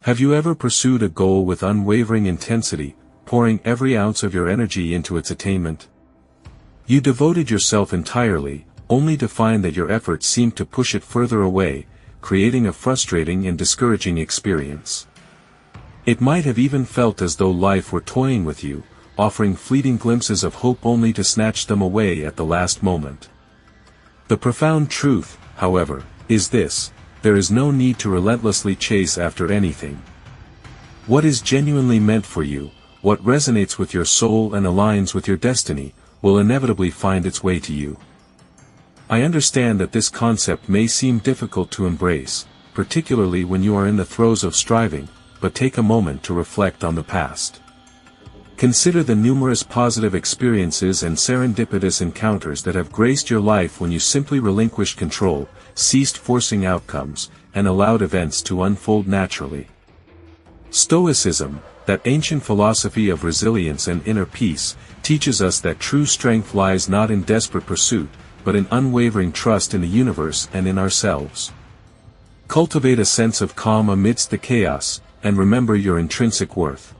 Have you ever pursued a goal with unwavering intensity, pouring every ounce of your energy into its attainment? You devoted yourself entirely, only to find that your efforts seemed to push it further away, creating a frustrating and discouraging experience. It might have even felt as though life were toying with you, offering fleeting glimpses of hope only to snatch them away at the last moment. The profound truth, however, is this: there is no need to relentlessly chase after anything. What is genuinely meant for you, what resonates with your soul and aligns with your destiny, will inevitably find its way to you. I understand that this concept may seem difficult to embrace, particularly when you are in the throes of striving, but take a moment to reflect on the past. Consider the numerous positive experiences and serendipitous encounters that have graced your life when you simply relinquished control, ceased forcing outcomes, and allowed events to unfold naturally. Stoicism, that ancient philosophy of resilience and inner peace, teaches us that true strength lies not in desperate pursuit, but in unwavering trust in the universe and in ourselves. Cultivate a sense of calm amidst the chaos, and remember your intrinsic worth.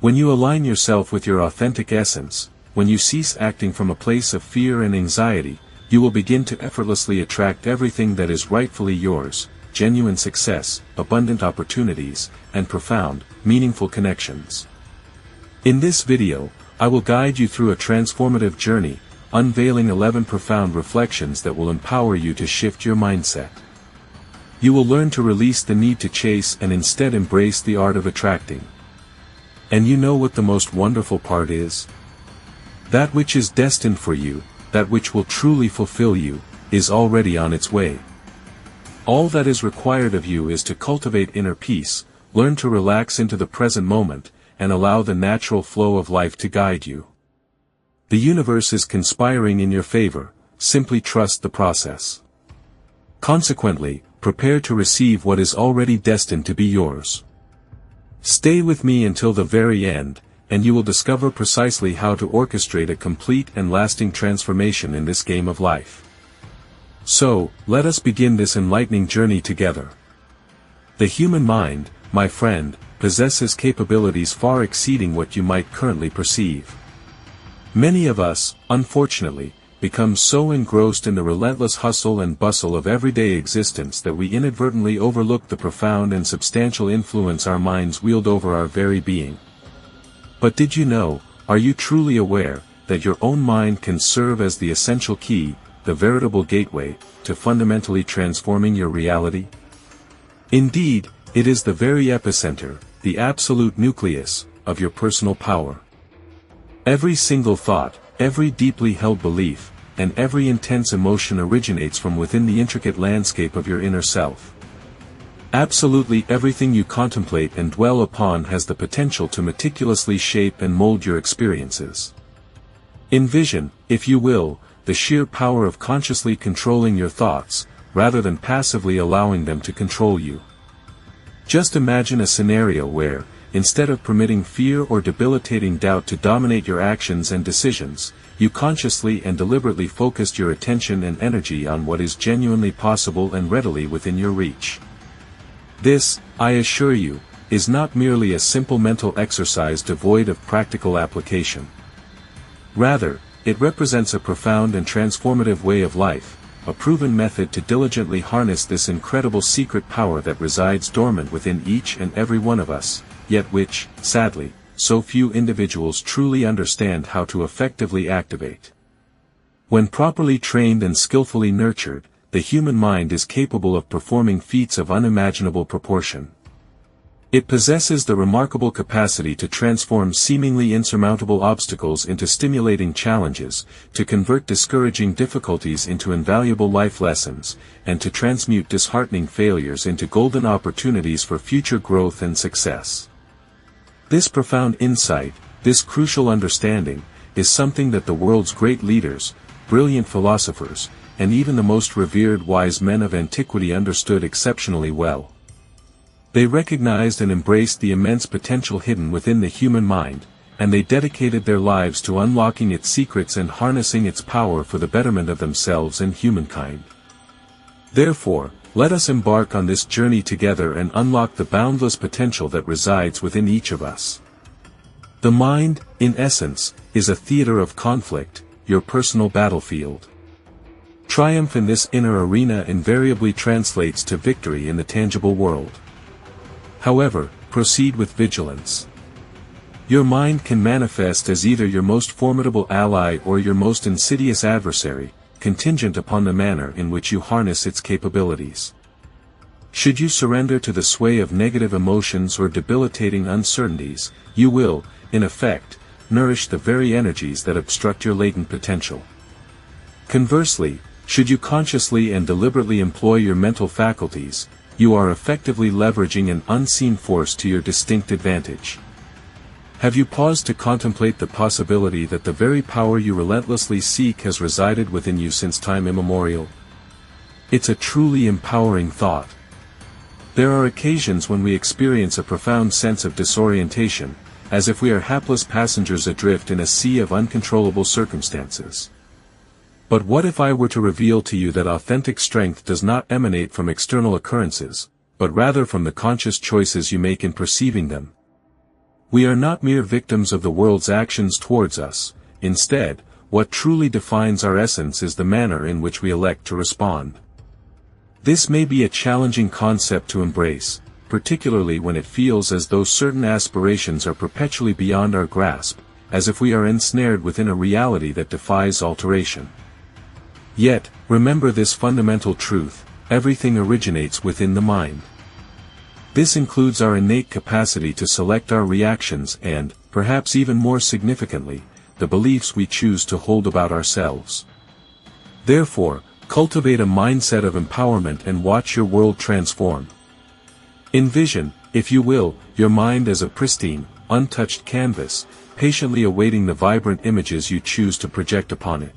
When you align yourself with your authentic essence, when you cease acting from a place of fear and anxiety, you will begin to effortlessly attract everything that is rightfully yours: genuine success, abundant opportunities, and profound, meaningful connections. In this video, I will guide you through a transformative journey, unveiling 11 profound reflections that will empower you to shift your mindset. You will learn to release the need to chase and instead embrace the art of attracting. And you know what the most wonderful part is? That which is destined for you, that which will truly fulfill you, is already on its way. All that is required of you is to cultivate inner peace, learn to relax into the present moment, and allow the natural flow of life to guide you. The universe is conspiring in your favor, simply trust the process. Consequently, prepare to receive what is already destined to be yours. Stay with me until the very end, and you will discover precisely how to orchestrate a complete and lasting transformation in this game of life. So, let us begin this enlightening journey together. The human mind, my friend, possesses capabilities far exceeding what you might currently perceive. Many of us, unfortunately, become so engrossed in the relentless hustle and bustle of everyday existence that we inadvertently overlook the profound and substantial influence our minds wield over our very being. But did you know, are you truly aware, that your own mind can serve as the essential key, the veritable gateway, to fundamentally transforming your reality? Indeed, it is the very epicenter, the absolute nucleus, of your personal power. Every single thought, every deeply held belief, and every intense emotion originates from within the intricate landscape of your inner self. Absolutely everything you contemplate and dwell upon has the potential to meticulously shape and mold your experiences. Envision, if you will, the sheer power of consciously controlling your thoughts, rather than passively allowing them to control you. Just imagine a scenario where, instead of permitting fear or debilitating doubt to dominate your actions and decisions, you consciously and deliberately focused your attention and energy on what is genuinely possible and readily within your reach. This, I assure you, is not merely a simple mental exercise devoid of practical application. Rather, it represents a profound and transformative way of life, a proven method to diligently harness this incredible secret power that resides dormant within each and every one of us, yet which, sadly, so few individuals truly understand how to effectively activate. When properly trained and skillfully nurtured, the human mind is capable of performing feats of unimaginable proportion. It possesses the remarkable capacity to transform seemingly insurmountable obstacles into stimulating challenges, to convert discouraging difficulties into invaluable life lessons, and to transmute disheartening failures into golden opportunities for future growth and success. This profound insight, this crucial understanding, is something that the world's great leaders, brilliant philosophers, and even the most revered wise men of antiquity understood exceptionally well. They recognized and embraced the immense potential hidden within the human mind, and they dedicated their lives to unlocking its secrets and harnessing its power for the betterment of themselves and humankind. Therefore, Let us embark on this journey together and unlock the boundless potential that resides within each of us. The mind, in essence, is a theater of conflict, your personal battlefield. Triumph in this inner arena invariably translates to victory in the tangible world. However, proceed with vigilance. Your mind can manifest as either your most formidable ally or your most insidious adversary, contingent upon the manner in which you harness its capabilities. Should you surrender to the sway of negative emotions or debilitating uncertainties, you will, in effect, nourish the very energies that obstruct your latent potential. Conversely, should you consciously and deliberately employ your mental faculties, you are effectively leveraging an unseen force to your distinct advantage. Have you paused to contemplate the possibility that the very power you relentlessly seek has resided within you since time immemorial? It's a truly empowering thought. There are occasions when we experience a profound sense of disorientation, as if we are hapless passengers adrift in a sea of uncontrollable circumstances. But what if I were to reveal to you that authentic strength does not emanate from external occurrences, but rather from the conscious choices you make in perceiving them? We are not mere victims of the world's actions towards us. Instead, what truly defines our essence is the manner in which we elect to respond. This may be a challenging concept to embrace, particularly when it feels as though certain aspirations are perpetually beyond our grasp, as if we are ensnared within a reality that defies alteration. Yet, remember this fundamental truth: everything originates within the mind. This includes our innate capacity to select our reactions and, perhaps even more significantly, the beliefs we choose to hold about ourselves. Therefore, cultivate a mindset of empowerment and watch your world transform. Envision, if you will, your mind as a pristine, untouched canvas, patiently awaiting the vibrant images you choose to project upon it.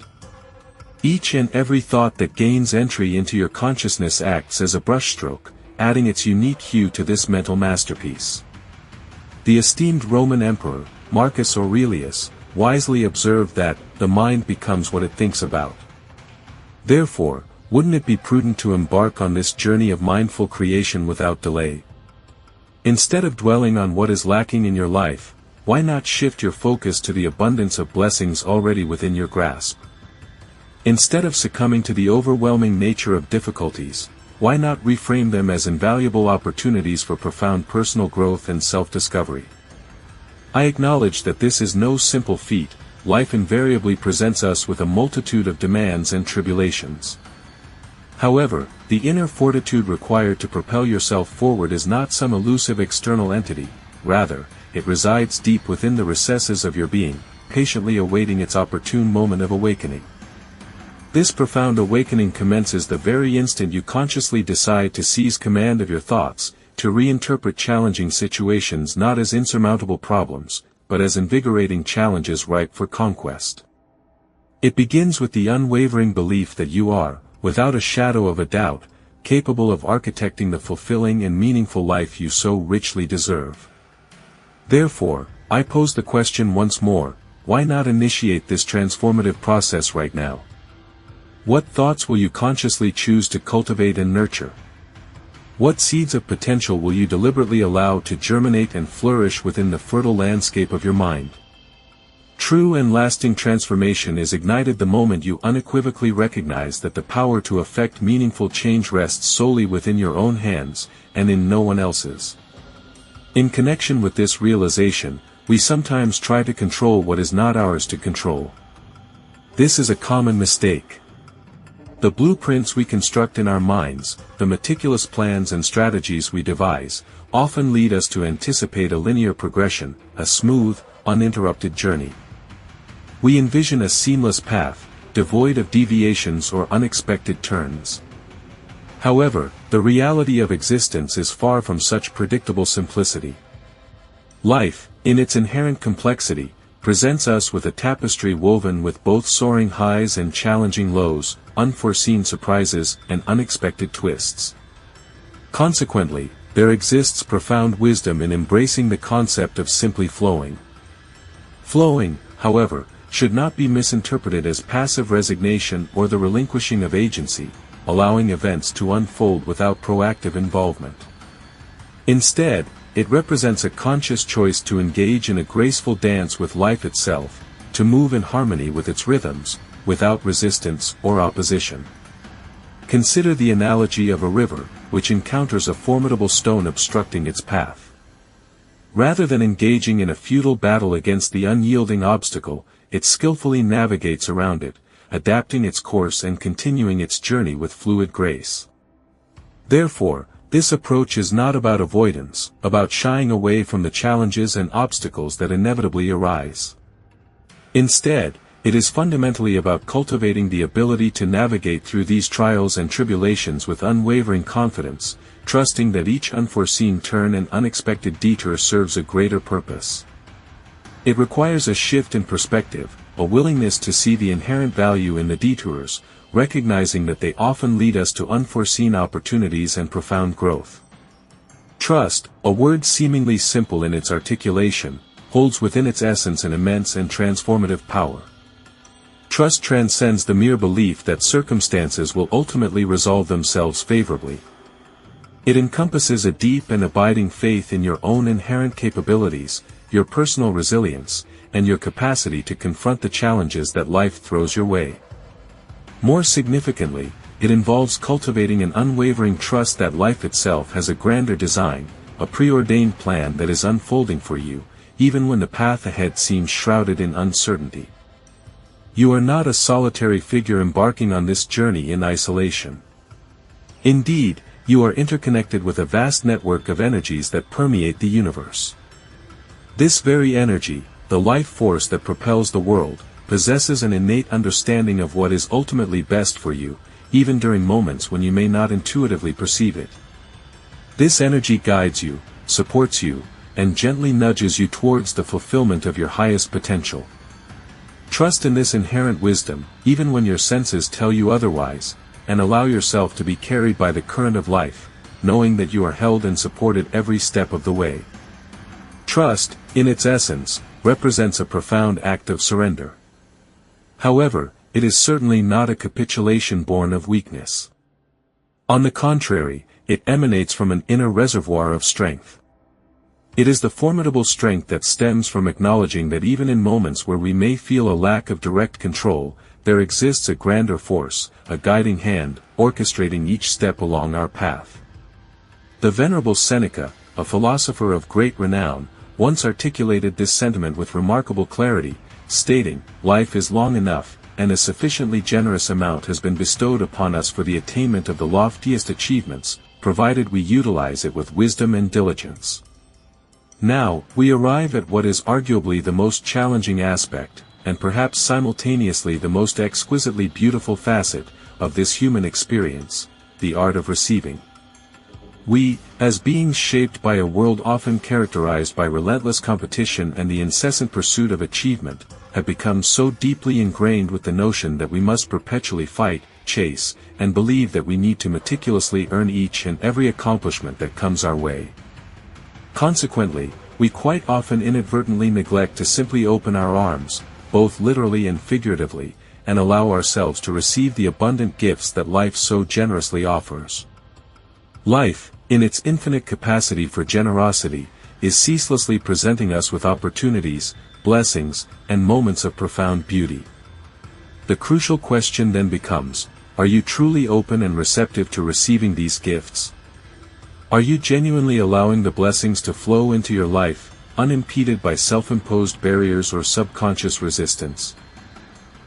Each and every thought that gains entry into your consciousness acts as a brushstroke, adding its unique hue to this mental masterpiece. The esteemed Roman emperor, Marcus Aurelius, wisely observed that, the mind becomes what it thinks about. Therefore, wouldn't it be prudent to embark on this journey of mindful creation without delay? Instead of dwelling on what is lacking in your life, why not shift your focus to the abundance of blessings already within your grasp? Instead of succumbing to the overwhelming nature of difficulties, why not reframe them as invaluable opportunities for profound personal growth and self-discovery? I acknowledge that this is no simple feat. Life invariably presents us with a multitude of demands and tribulations. However, the inner fortitude required to propel yourself forward is not some elusive external entity. Rather, it resides deep within the recesses of your being, patiently awaiting its opportune moment of awakening. This profound awakening commences the very instant you consciously decide to seize command of your thoughts, to reinterpret challenging situations not as insurmountable problems, but as invigorating challenges ripe for conquest. It begins with the unwavering belief that you are, without a shadow of a doubt, capable of architecting the fulfilling and meaningful life you so richly deserve. Therefore, I pose the question once more: why not initiate this transformative process right now? What thoughts will you consciously choose to cultivate and nurture? What seeds of potential will you deliberately allow to germinate and flourish within the fertile landscape of your mind? True and lasting transformation is ignited the moment you unequivocally recognize that the power to effect meaningful change rests solely within your own hands, and in no one else's. In connection with this realization, we sometimes try to control what is not ours to control. This is a common mistake. The blueprints we construct in our minds, the meticulous plans and strategies we devise, often lead us to anticipate a linear progression, a smooth, uninterrupted journey. We envision a seamless path, devoid of deviations or unexpected turns. However, the reality of existence is far from such predictable simplicity. Life, in its inherent complexity, presents us with a tapestry woven with both soaring highs and challenging lows, unforeseen surprises and unexpected twists. Consequently, there exists profound wisdom in embracing the concept of simply flowing. Flowing, however, should not be misinterpreted as passive resignation or the relinquishing of agency. allowing events to unfold without proactive involvement. Instead, it represents a conscious choice to engage in a graceful dance with life itself, to move in harmony with its rhythms, without resistance or opposition. Consider the analogy of a river, which encounters a formidable stone obstructing its path. Rather than engaging in a futile battle against the unyielding obstacle, it skillfully navigates around it, adapting its course and continuing its journey with fluid grace. Therefore, this approach is not about avoidance, about shying away from the challenges and obstacles that inevitably arise. Instead, it is fundamentally about cultivating the ability to navigate through these trials and tribulations with unwavering confidence, trusting that each unforeseen turn and unexpected detour serves a greater purpose. It requires a shift in perspective, a willingness to see the inherent value in the detours, recognizing that they often lead us to unforeseen opportunities and profound growth. Trust, a word seemingly simple in its articulation, holds within its essence an immense and transformative power. Trust transcends the mere belief that circumstances will ultimately resolve themselves favorably. It encompasses a deep and abiding faith in your own inherent capabilities, your personal resilience, and your capacity to confront the challenges that life throws your way. More significantly, it involves cultivating an unwavering trust that life itself has a grander design, a preordained plan that is unfolding for you, even when the path ahead seems shrouded in uncertainty. You are not a solitary figure embarking on this journey in isolation. Indeed, you are interconnected with a vast network of energies that permeate the universe. This very energy, the life force that propels the world, possesses an innate understanding of what is ultimately best for you, even during moments when you may not intuitively perceive it. This energy guides you, supports you, and gently nudges you towards the fulfillment of your highest potential. Trust in this inherent wisdom, even when your senses tell you otherwise, and allow yourself to be carried by the current of life, knowing that you are held and supported every step of the way. Trust, in its essence, represents a profound act of surrender. However, it is certainly not a capitulation born of weakness. On the contrary, it emanates from an inner reservoir of strength. It is the formidable strength that stems from acknowledging that even in moments where we may feel a lack of direct control, there exists a grander force, a guiding hand, orchestrating each step along our path. The Venerable Seneca, a philosopher of great renown, once articulated this sentiment with remarkable clarity, stating, "Life is long enough, and a sufficiently generous amount has been bestowed upon us for the attainment of the loftiest achievements, provided we utilize it with wisdom and diligence." Now, we arrive at what is arguably the most challenging aspect, and perhaps simultaneously the most exquisitely beautiful facet, of this human experience, the art of receiving. We, as beings shaped by a world often characterized by relentless competition and the incessant pursuit of achievement, have become so deeply ingrained with the notion that we must perpetually fight, chase, and believe that we need to meticulously earn each and every accomplishment that comes our way. Consequently, we quite often inadvertently neglect to simply open our arms, both literally and figuratively, and allow ourselves to receive the abundant gifts that life so generously offers. Life, in its infinite capacity for generosity, is ceaselessly presenting us with opportunities, blessings, and moments of profound beauty. The crucial question then becomes, are you truly open and receptive to receiving these gifts? Are you genuinely allowing the blessings to flow into your life, unimpeded by self-imposed barriers or subconscious resistance?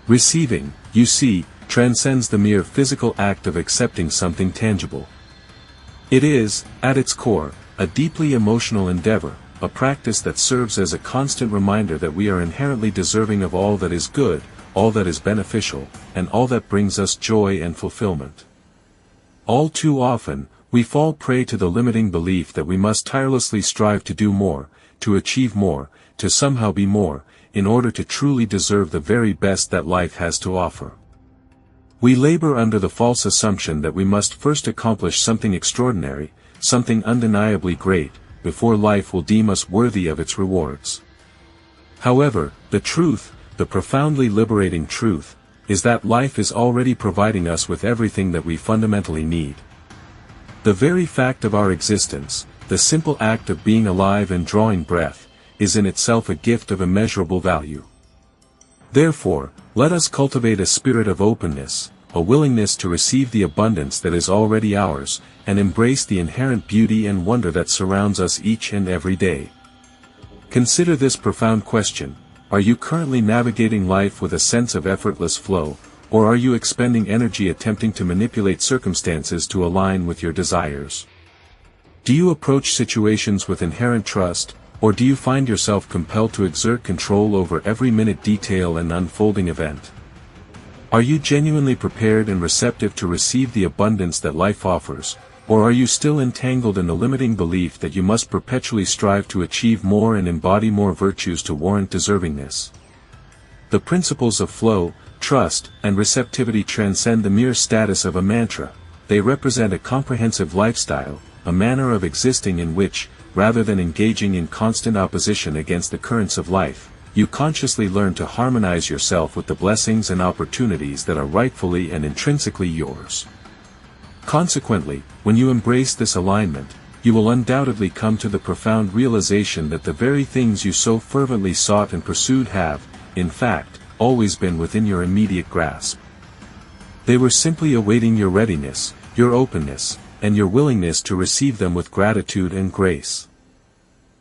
Receiving, you see, transcends the mere physical act of accepting something tangible. It is, at its core, a deeply emotional endeavor, a practice that serves as a constant reminder that we are inherently deserving of all that is good, all that is beneficial, and all that brings us joy and fulfillment. All too often, we fall prey to the limiting belief that we must tirelessly strive to do more, to achieve more, to somehow be more, in order to truly deserve the very best that life has to offer. We labor under the false assumption that we must first accomplish something extraordinary, something undeniably great, before life will deem us worthy of its rewards. However, the truth, the profoundly liberating truth, is that life is already providing us with everything that we fundamentally need. The very fact of our existence, the simple act of being alive and drawing breath, is in itself a gift of immeasurable value. Therefore, let us cultivate a spirit of openness, a willingness to receive the abundance that is already ours, and embrace the inherent beauty and wonder that surrounds us each and every day. Consider this profound question: are you currently navigating life with a sense of effortless flow, or are you expending energy attempting to manipulate circumstances to align with your desires? Do you approach situations with inherent trust, or do you find yourself compelled to exert control over every minute detail and unfolding event? Are you genuinely prepared and receptive to receive the abundance that life offers, or are you still entangled in the limiting belief that you must perpetually strive to achieve more and embody more virtues to warrant deservingness? The principles of flow, trust, and receptivity transcend the mere status of a mantra. They represent a comprehensive lifestyle, a manner of existing in which, rather than engaging in constant opposition against the currents of life, you consciously learn to harmonize yourself with the blessings and opportunities that are rightfully and intrinsically yours. Consequently, when you embrace this alignment, you will undoubtedly come to the profound realization that the very things you so fervently sought and pursued have, in fact, always been within your immediate grasp. They were simply awaiting your readiness, your openness, and your willingness to receive them with gratitude and grace.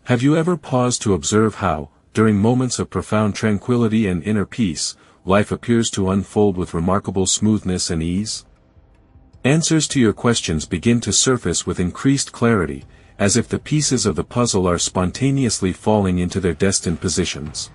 Have you ever paused to observe how, during moments of profound tranquility and inner peace, life appears to unfold with remarkable smoothness and ease? Answers to your questions begin to surface with increased clarity, as if the pieces of the puzzle are spontaneously falling into their destined positions.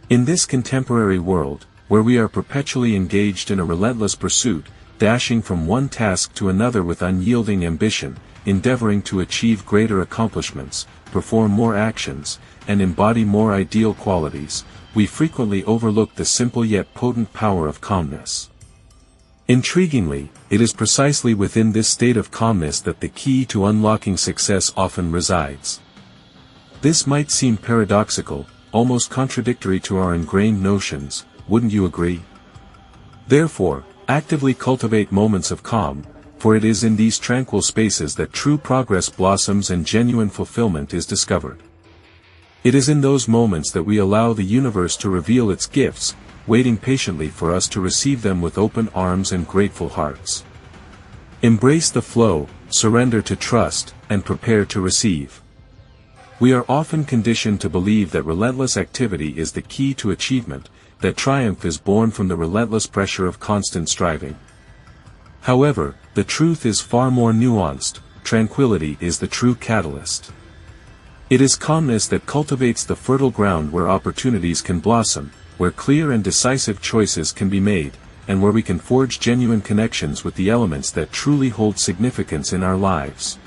In this contemporary world, where we are perpetually engaged in a relentless pursuit, dashing from one task to another with unyielding ambition, endeavoring to achieve greater accomplishments, perform more actions, and embody more ideal qualities, we frequently overlook the simple yet potent power of calmness. Intriguingly, it is precisely within this state of calmness that the key to unlocking success often resides. This might seem paradoxical, almost contradictory to our ingrained notions, wouldn't you agree? Therefore, actively cultivate moments of calm, for it is in these tranquil spaces that true progress blossoms and genuine fulfillment is discovered. It is in those moments that we allow the universe to reveal its gifts, waiting patiently for us to receive them with open arms and grateful hearts. Embrace the flow, surrender to trust, and prepare to receive. We are often conditioned to believe that relentless activity is the key to achievement, that triumph is born from the relentless pressure of constant striving. However, the truth is far more nuanced. Tranquility is the true catalyst. It is calmness that cultivates the fertile ground where opportunities can blossom, where clear and decisive choices can be made, and where we can forge genuine connections with the elements that truly hold significance in our lives.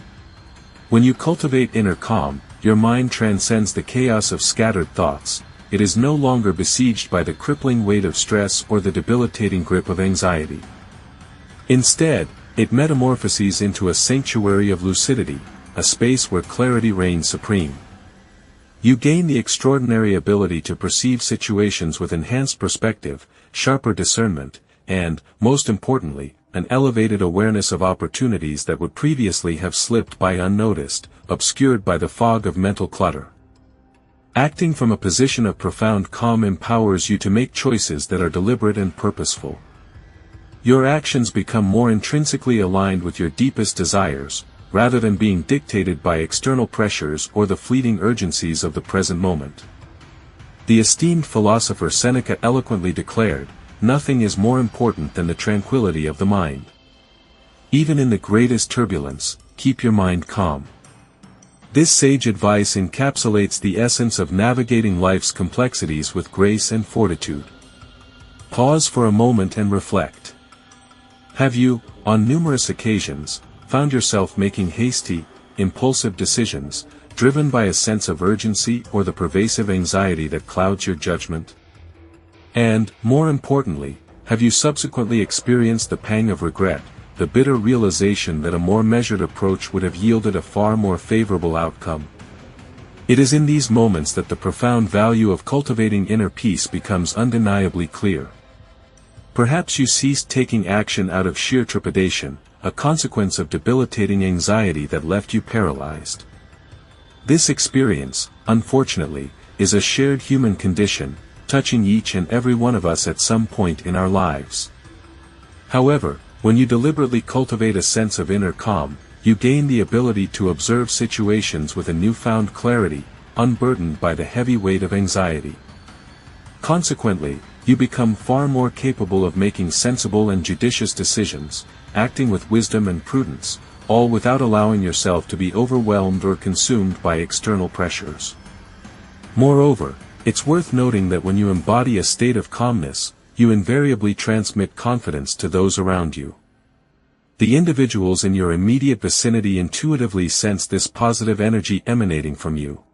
When you cultivate inner calm, your mind transcends the chaos of scattered thoughts. It is no longer besieged by the crippling weight of stress or the debilitating grip of anxiety. Instead, it metamorphoses into a sanctuary of lucidity, a space where clarity reigns supreme. You gain the extraordinary ability to perceive situations with enhanced perspective, sharper discernment, and, most importantly, an elevated awareness of opportunities that would previously have slipped by unnoticed, obscured by the fog of mental clutter. Acting from a position of profound calm empowers you to make choices that are deliberate and purposeful. Your actions become more intrinsically aligned with your deepest desires, rather than being dictated by external pressures or the fleeting urgencies of the present moment. The esteemed philosopher Seneca eloquently declared, "Nothing is more important than the tranquility of the mind." Even in the greatest turbulence, keep your mind calm. This sage advice encapsulates the essence of navigating life's complexities with grace and fortitude. Pause for a moment and reflect. Have you, on numerous occasions, found yourself making hasty, impulsive decisions, driven by a sense of urgency or the pervasive anxiety that clouds your judgment? And, more importantly, have you subsequently experienced the pang of regret, the bitter realization that a more measured approach would have yielded a far more favorable outcome? It is in these moments that the profound value of cultivating inner peace becomes undeniably clear. Perhaps you ceased taking action out of sheer trepidation, a consequence of debilitating anxiety that left you paralyzed. This experience, unfortunately, is a shared human condition, touching each and every one of us at some point in our lives. However, when you deliberately cultivate a sense of inner calm, you gain the ability to observe situations with a newfound clarity, unburdened by the heavy weight of anxiety. Consequently, you become far more capable of making sensible and judicious decisions, acting with wisdom and prudence, all without allowing yourself to be overwhelmed or consumed by external pressures. Moreover, it's worth noting that when you embody a state of calmness, you invariably transmit confidence to those around you. The individuals in your immediate vicinity intuitively sense this positive energy emanating from you.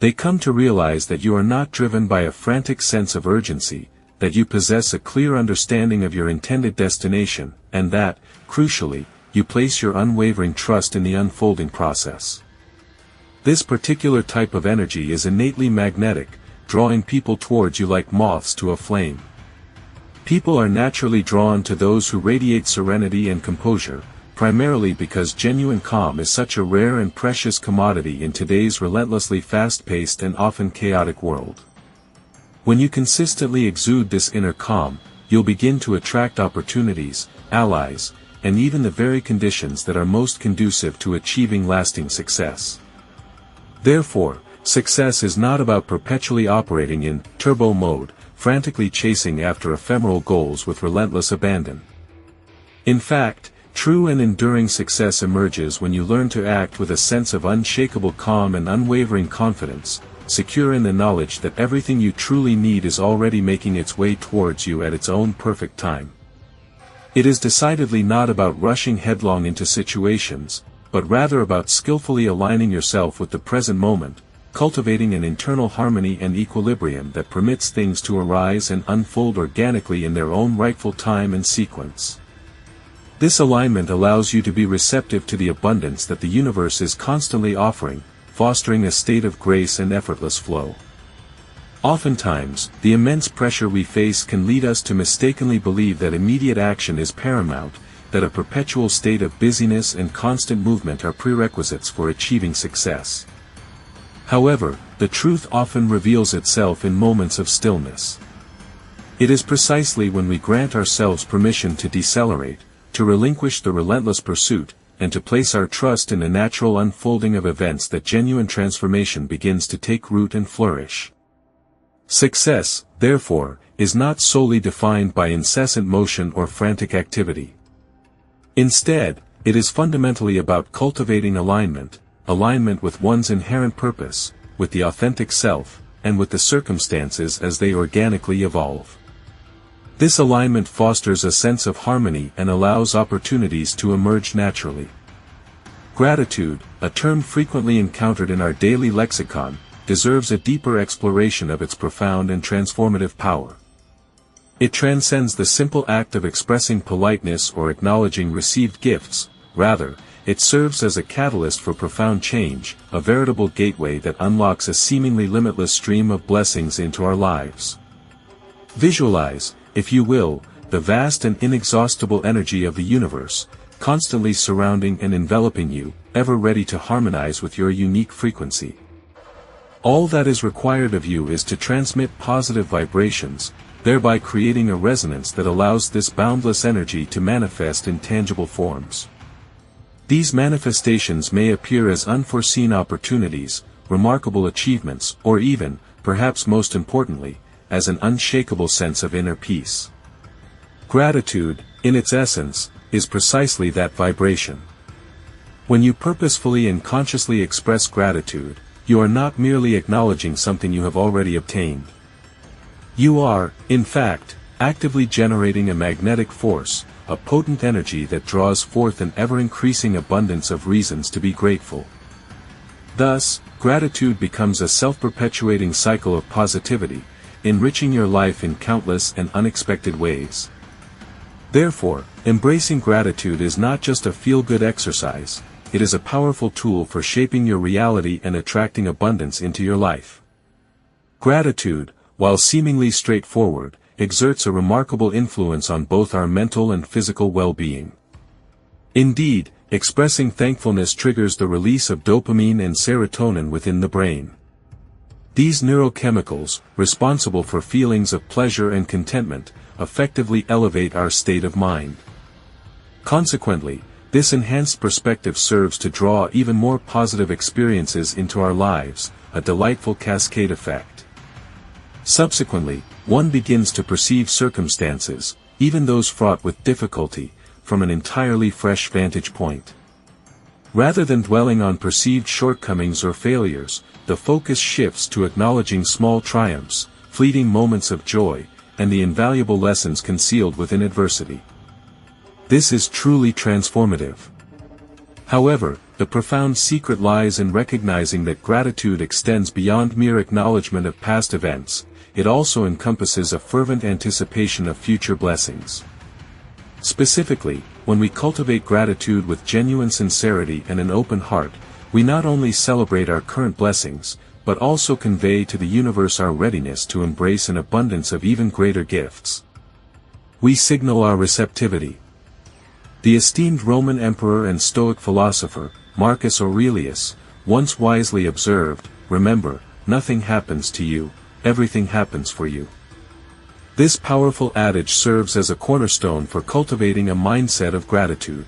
They come to realize that you are not driven by a frantic sense of urgency, that you possess a clear understanding of your intended destination, and that, crucially, you place your unwavering trust in the unfolding process. This particular type of energy is innately magnetic, drawing people towards you like moths to a flame. People are naturally drawn to those who radiate serenity and composure, primarily because genuine calm is such a rare and precious commodity in today's relentlessly fast-paced and often chaotic world. When you consistently exude this inner calm, you'll begin to attract opportunities, allies, and even the very conditions that are most conducive to achieving lasting success. Therefore, success is not about perpetually operating in turbo mode, frantically chasing after ephemeral goals with relentless abandon. In fact, true and enduring success emerges when you learn to act with a sense of unshakable calm and unwavering confidence, secure in the knowledge that everything you truly need is already making its way towards you at its own perfect time. It is decidedly not about rushing headlong into situations, but rather about skillfully aligning yourself with the present moment, cultivating an internal harmony and equilibrium that permits things to arise and unfold organically in their own rightful time and sequence. This alignment allows you to be receptive to the abundance that the universe is constantly offering, fostering a state of grace and effortless flow. Oftentimes, the immense pressure we face can lead us to mistakenly believe that immediate action is paramount, that a perpetual state of busyness and constant movement are prerequisites for achieving success. However, the truth often reveals itself in moments of stillness. It is precisely when we grant ourselves permission to decelerate, to relinquish the relentless pursuit, and to place our trust in the natural unfolding of events that genuine transformation begins to take root and flourish. Success, therefore, is not solely defined by incessant motion or frantic activity. Instead, it is fundamentally about cultivating alignment with one's inherent purpose, with the authentic self, and with the circumstances as they organically evolve. This alignment fosters a sense of harmony and allows opportunities to emerge naturally. Gratitude, a term frequently encountered in our daily lexicon, deserves a deeper exploration of its profound and transformative power. It transcends the simple act of expressing politeness or acknowledging received gifts. Rather, it serves as a catalyst for profound change, a veritable gateway that unlocks a seemingly limitless stream of blessings into our lives. Visualize, if you will, the vast and inexhaustible energy of the universe, constantly surrounding and enveloping you, ever ready to harmonize with your unique frequency. All that is required of you is to transmit positive vibrations, thereby creating a resonance that allows this boundless energy to manifest in tangible forms. These manifestations may appear as unforeseen opportunities, remarkable achievements, or even, perhaps most importantly, as an unshakable sense of inner peace. Gratitude, in its essence, is precisely that vibration. When you purposefully and consciously express gratitude, you are not merely acknowledging something you have already obtained. You are, in fact, actively generating a magnetic force, a potent energy that draws forth an ever-increasing abundance of reasons to be grateful. Thus, gratitude becomes a self-perpetuating cycle of positivity, enriching your life in countless and unexpected ways. Therefore, embracing gratitude is not just a feel-good exercise, it is a powerful tool for shaping your reality and attracting abundance into your life. Gratitude, while seemingly straightforward, exerts a remarkable influence on both our mental and physical well-being. Indeed, expressing thankfulness triggers the release of dopamine and serotonin within the brain. These neurochemicals, responsible for feelings of pleasure and contentment, effectively elevate our state of mind. Consequently, this enhanced perspective serves to draw even more positive experiences into our lives, a delightful cascade effect. Subsequently, one begins to perceive circumstances, even those fraught with difficulty, from an entirely fresh vantage point. Rather than dwelling on perceived shortcomings or failures, the focus shifts to acknowledging small triumphs, fleeting moments of joy, and the invaluable lessons concealed within adversity. This is truly transformative. However, the profound secret lies in recognizing that gratitude extends beyond mere acknowledgement of past events. It also encompasses a fervent anticipation of future blessings. Specifically, when we cultivate gratitude with genuine sincerity and an open heart, we not only celebrate our current blessings, but also convey to the universe our readiness to embrace an abundance of even greater gifts. We signal our receptivity. The esteemed Roman emperor and Stoic philosopher, Marcus Aurelius, once wisely observed, "Remember, nothing happens to you, everything happens for you." This powerful adage serves as a cornerstone for cultivating a mindset of gratitude.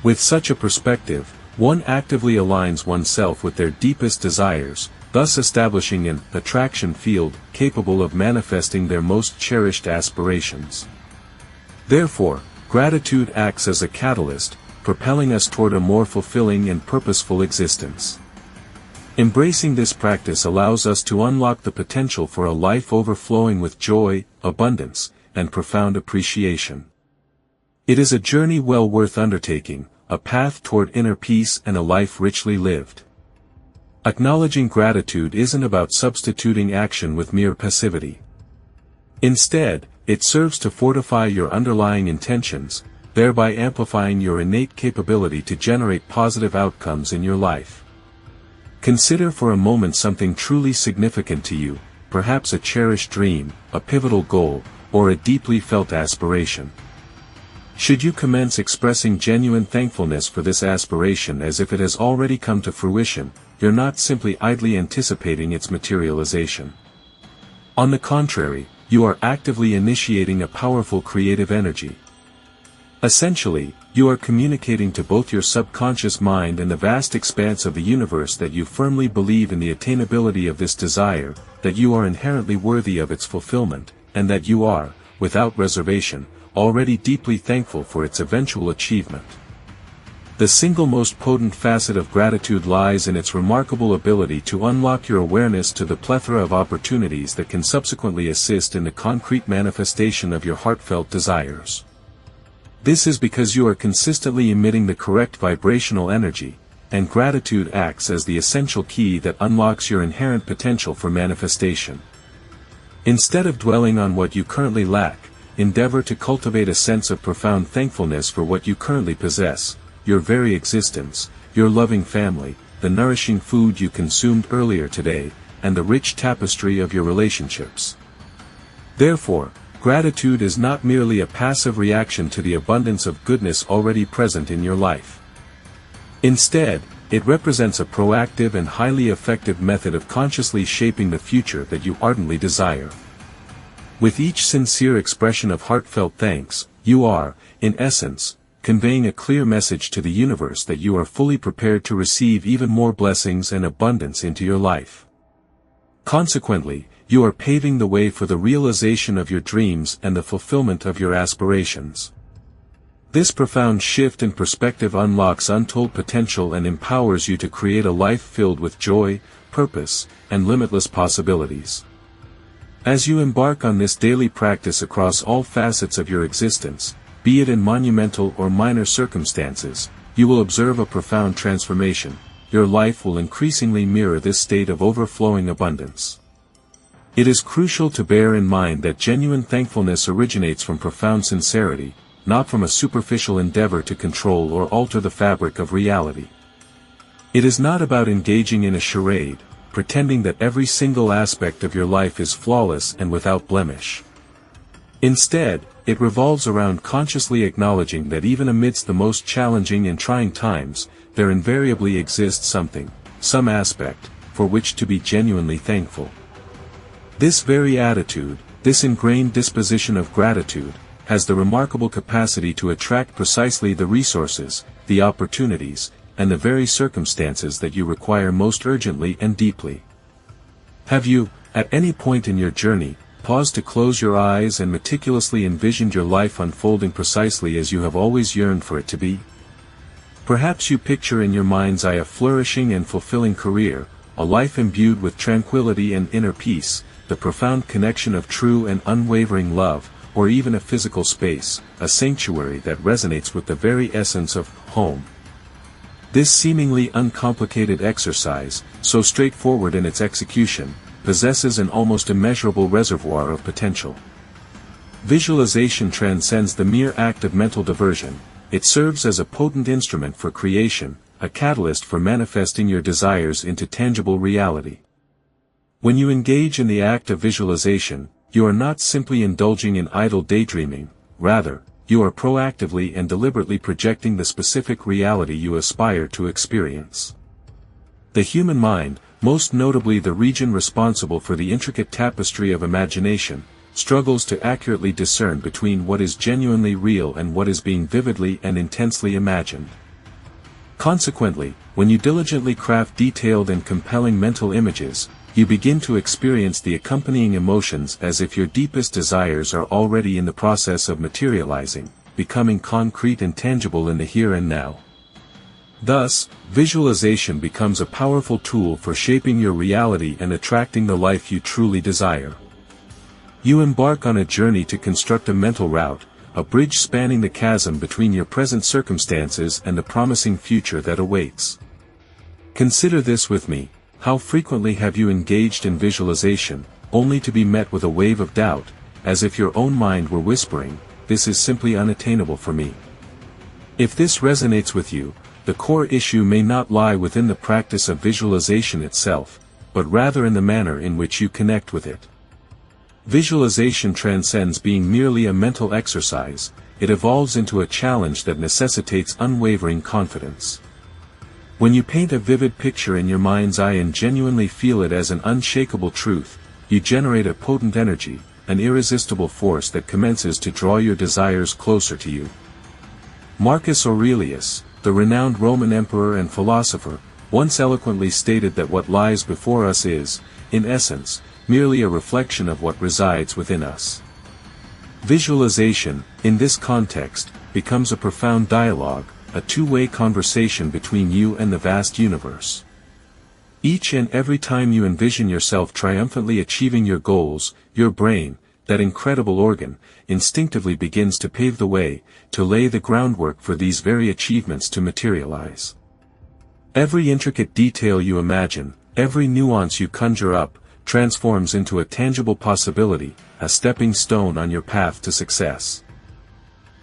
With such a perspective, one actively aligns oneself with their deepest desires, thus establishing an attraction field capable of manifesting their most cherished aspirations. Therefore, gratitude acts as a catalyst, propelling us toward a more fulfilling and purposeful existence. Embracing this practice allows us to unlock the potential for a life overflowing with joy, abundance, and profound appreciation. It is a journey well worth undertaking, a path toward inner peace and a life richly lived. Acknowledging gratitude isn't about substituting action with mere passivity. Instead, it serves to fortify your underlying intentions, thereby amplifying your innate capability to generate positive outcomes in your life. Consider for a moment something truly significant to you, perhaps a cherished dream, a pivotal goal, or a deeply felt aspiration. Should you commence expressing genuine thankfulness for this aspiration as if it has already come to fruition, you're not simply idly anticipating its materialization. On the contrary, you are actively initiating a powerful creative energy. Essentially, you are communicating to both your subconscious mind and the vast expanse of the universe that you firmly believe in the attainability of this desire, that you are inherently worthy of its fulfillment, and that you are, without reservation, already deeply thankful for its eventual achievement. The single most potent facet of gratitude lies in its remarkable ability to unlock your awareness to the plethora of opportunities that can subsequently assist in the concrete manifestation of your heartfelt desires. This is because you are consistently emitting the correct vibrational energy, and gratitude acts as the essential key that unlocks your inherent potential for manifestation. Instead of dwelling on what you currently lack, endeavor to cultivate a sense of profound thankfulness for what you currently possess, your very existence, your loving family, the nourishing food you consumed earlier today, and the rich tapestry of your relationships. Therefore, gratitude is not merely a passive reaction to the abundance of goodness already present in your life. Instead, it represents a proactive and highly effective method of consciously shaping the future that you ardently desire. With each sincere expression of heartfelt thanks, you are, in essence, conveying a clear message to the universe that you are fully prepared to receive even more blessings and abundance into your life. Consequently, you are paving the way for the realization of your dreams and the fulfillment of your aspirations. This profound shift in perspective unlocks untold potential and empowers you to create a life filled with joy, purpose, and limitless possibilities. As you embark on this daily practice across all facets of your existence, be it in monumental or minor circumstances, you will observe a profound transformation. Your life will increasingly mirror this state of overflowing abundance. It is crucial to bear in mind that genuine thankfulness originates from profound sincerity, not from a superficial endeavor to control or alter the fabric of reality. It is not about engaging in a charade, pretending that every single aspect of your life is flawless and without blemish. Instead, it revolves around consciously acknowledging that even amidst the most challenging and trying times, there invariably exists something, some aspect, for which to be genuinely thankful. This very attitude, this ingrained disposition of gratitude, has the remarkable capacity to attract precisely the resources, the opportunities, and the very circumstances that you require most urgently and deeply. Have you, at any point in your journey, paused to close your eyes and meticulously envisioned your life unfolding precisely as you have always yearned for it to be? Perhaps you picture in your mind's eye a flourishing and fulfilling career, a life imbued with tranquility and inner peace, the profound connection of true and unwavering love, or even a physical space, a sanctuary that resonates with the very essence of home. This seemingly uncomplicated exercise, so straightforward in its execution, possesses an almost immeasurable reservoir of potential. Visualization transcends the mere act of mental diversion. It serves as a potent instrument for creation, a catalyst for manifesting your desires into tangible reality. When you engage in the act of visualization, you are not simply indulging in idle daydreaming, rather, you are proactively and deliberately projecting the specific reality you aspire to experience. The human mind, most notably the region responsible for the intricate tapestry of imagination, struggles to accurately discern between what is genuinely real and what is being vividly and intensely imagined. Consequently, when you diligently craft detailed and compelling mental images, you begin to experience the accompanying emotions as if your deepest desires are already in the process of materializing, becoming concrete and tangible in the here and now. Thus, visualization becomes a powerful tool for shaping your reality and attracting the life you truly desire. You embark on a journey to construct a mental route, a bridge spanning the chasm between your present circumstances and the promising future that awaits. Consider this with me. How frequently have you engaged in visualization, only to be met with a wave of doubt, as if your own mind were whispering, "This is simply unattainable for me." If this resonates with you, the core issue may not lie within the practice of visualization itself, but rather in the manner in which you connect with it. Visualization transcends being merely a mental exercise, it evolves into a challenge that necessitates unwavering confidence. When you paint a vivid picture in your mind's eye and genuinely feel it as an unshakable truth, you generate a potent energy, an irresistible force that commences to draw your desires closer to you. Marcus Aurelius, the renowned Roman emperor and philosopher, once eloquently stated that what lies before us is, in essence, merely a reflection of what resides within us. Visualization, in this context, becomes a profound dialogue, a two-way conversation between you and the vast universe. Each and every time you envision yourself triumphantly achieving your goals, your brain, that incredible organ, instinctively begins to pave the way, to lay the groundwork for these very achievements to materialize. Every intricate detail you imagine, every nuance you conjure up, transforms into a tangible possibility, a stepping stone on your path to success.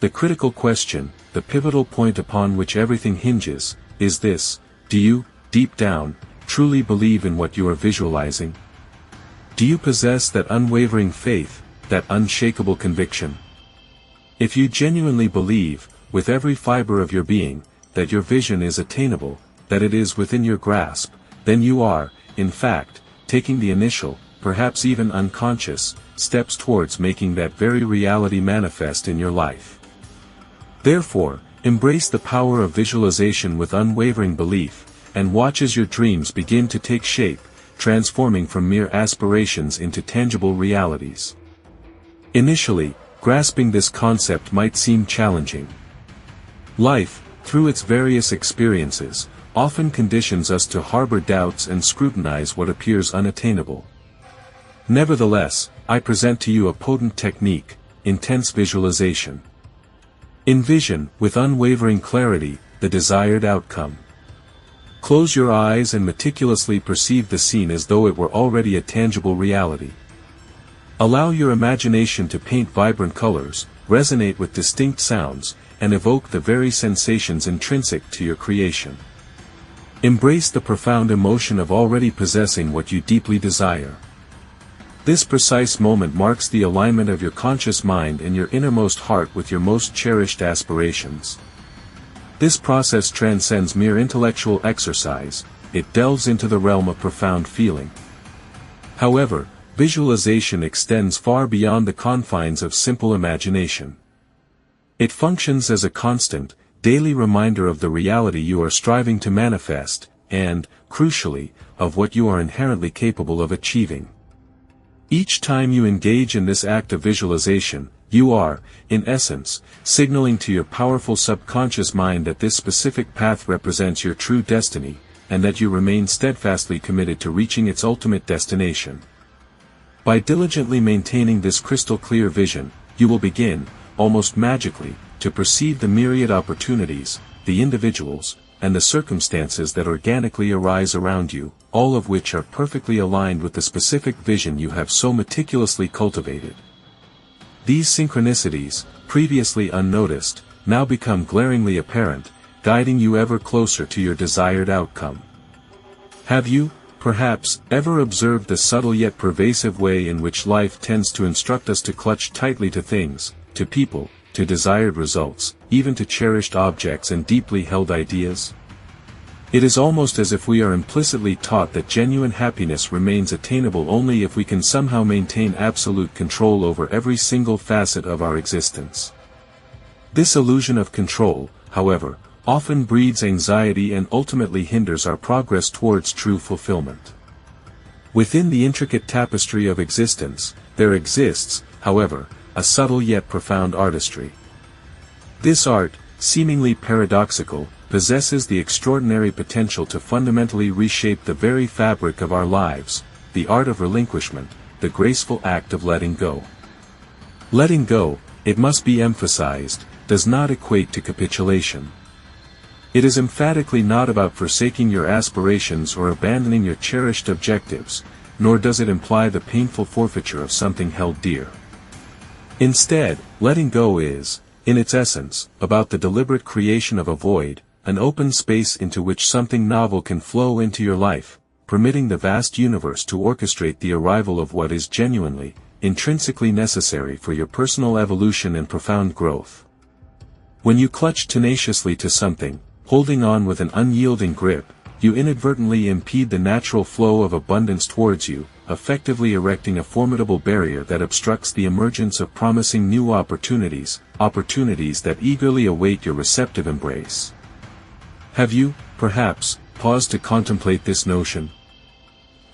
The critical question, the pivotal point upon which everything hinges, is this: do you, deep down, truly believe in what you are visualizing? Do you possess that unwavering faith, that unshakable conviction? If you genuinely believe, with every fiber of your being, that your vision is attainable, that it is within your grasp, then you are, in fact, taking the initial, perhaps even unconscious, steps towards making that very reality manifest in your life. Therefore, embrace the power of visualization with unwavering belief, and watch as your dreams begin to take shape, transforming from mere aspirations into tangible realities. Initially, grasping this concept might seem challenging. Life, through its various experiences, often conditions us to harbor doubts and scrutinize what appears unattainable. Nevertheless, I present to you a potent technique: intense visualization. Envision, with unwavering clarity, the desired outcome. Close your eyes and meticulously perceive the scene as though it were already a tangible reality. Allow your imagination to paint vibrant colors, resonate with distinct sounds, and evoke the very sensations intrinsic to your creation. Embrace the profound emotion of already possessing what you deeply desire. This precise moment marks the alignment of your conscious mind and your innermost heart with your most cherished aspirations. This process transcends mere intellectual exercise, it delves into the realm of profound feeling. However, visualization extends far beyond the confines of simple imagination. It functions as a constant, daily reminder of the reality you are striving to manifest, and, crucially, of what you are inherently capable of achieving. Each time you engage in this act of visualization, you are, in essence, signaling to your powerful subconscious mind that this specific path represents your true destiny, and that you remain steadfastly committed to reaching its ultimate destination. By diligently maintaining this crystal-clear vision, you will begin, almost magically, to perceive the myriad opportunities, the individuals, and the circumstances that organically arise around you, all of which are perfectly aligned with the specific vision you have so meticulously cultivated. These synchronicities, previously unnoticed, now become glaringly apparent, guiding you ever closer to your desired outcome. Have you, perhaps, ever observed the subtle yet pervasive way in which life tends to instruct us to clutch tightly to things, to people, to desired results, even to cherished objects and deeply held ideas? It is almost as if we are implicitly taught that genuine happiness remains attainable only if we can somehow maintain absolute control over every single facet of our existence. This illusion of control, however, often breeds anxiety and ultimately hinders our progress towards true fulfillment. Within the intricate tapestry of existence, there exists, however, a subtle yet profound artistry. This art, seemingly paradoxical, possesses the extraordinary potential to fundamentally reshape the very fabric of our lives, the art of relinquishment, the graceful act of letting go. Letting go, it must be emphasized, does not equate to capitulation. It is emphatically not about forsaking your aspirations or abandoning your cherished objectives, nor does it imply the painful forfeiture of something held dear. Instead, letting go is, in its essence, about the deliberate creation of a void, an open space into which something novel can flow into your life, permitting the vast universe to orchestrate the arrival of what is genuinely, intrinsically necessary for your personal evolution and profound growth. When you clutch tenaciously to something, holding on with an unyielding grip, you inadvertently impede the natural flow of abundance towards you, effectively erecting a formidable barrier that obstructs the emergence of promising new opportunities that eagerly await your receptive embrace. Have you, perhaps, paused to contemplate this notion?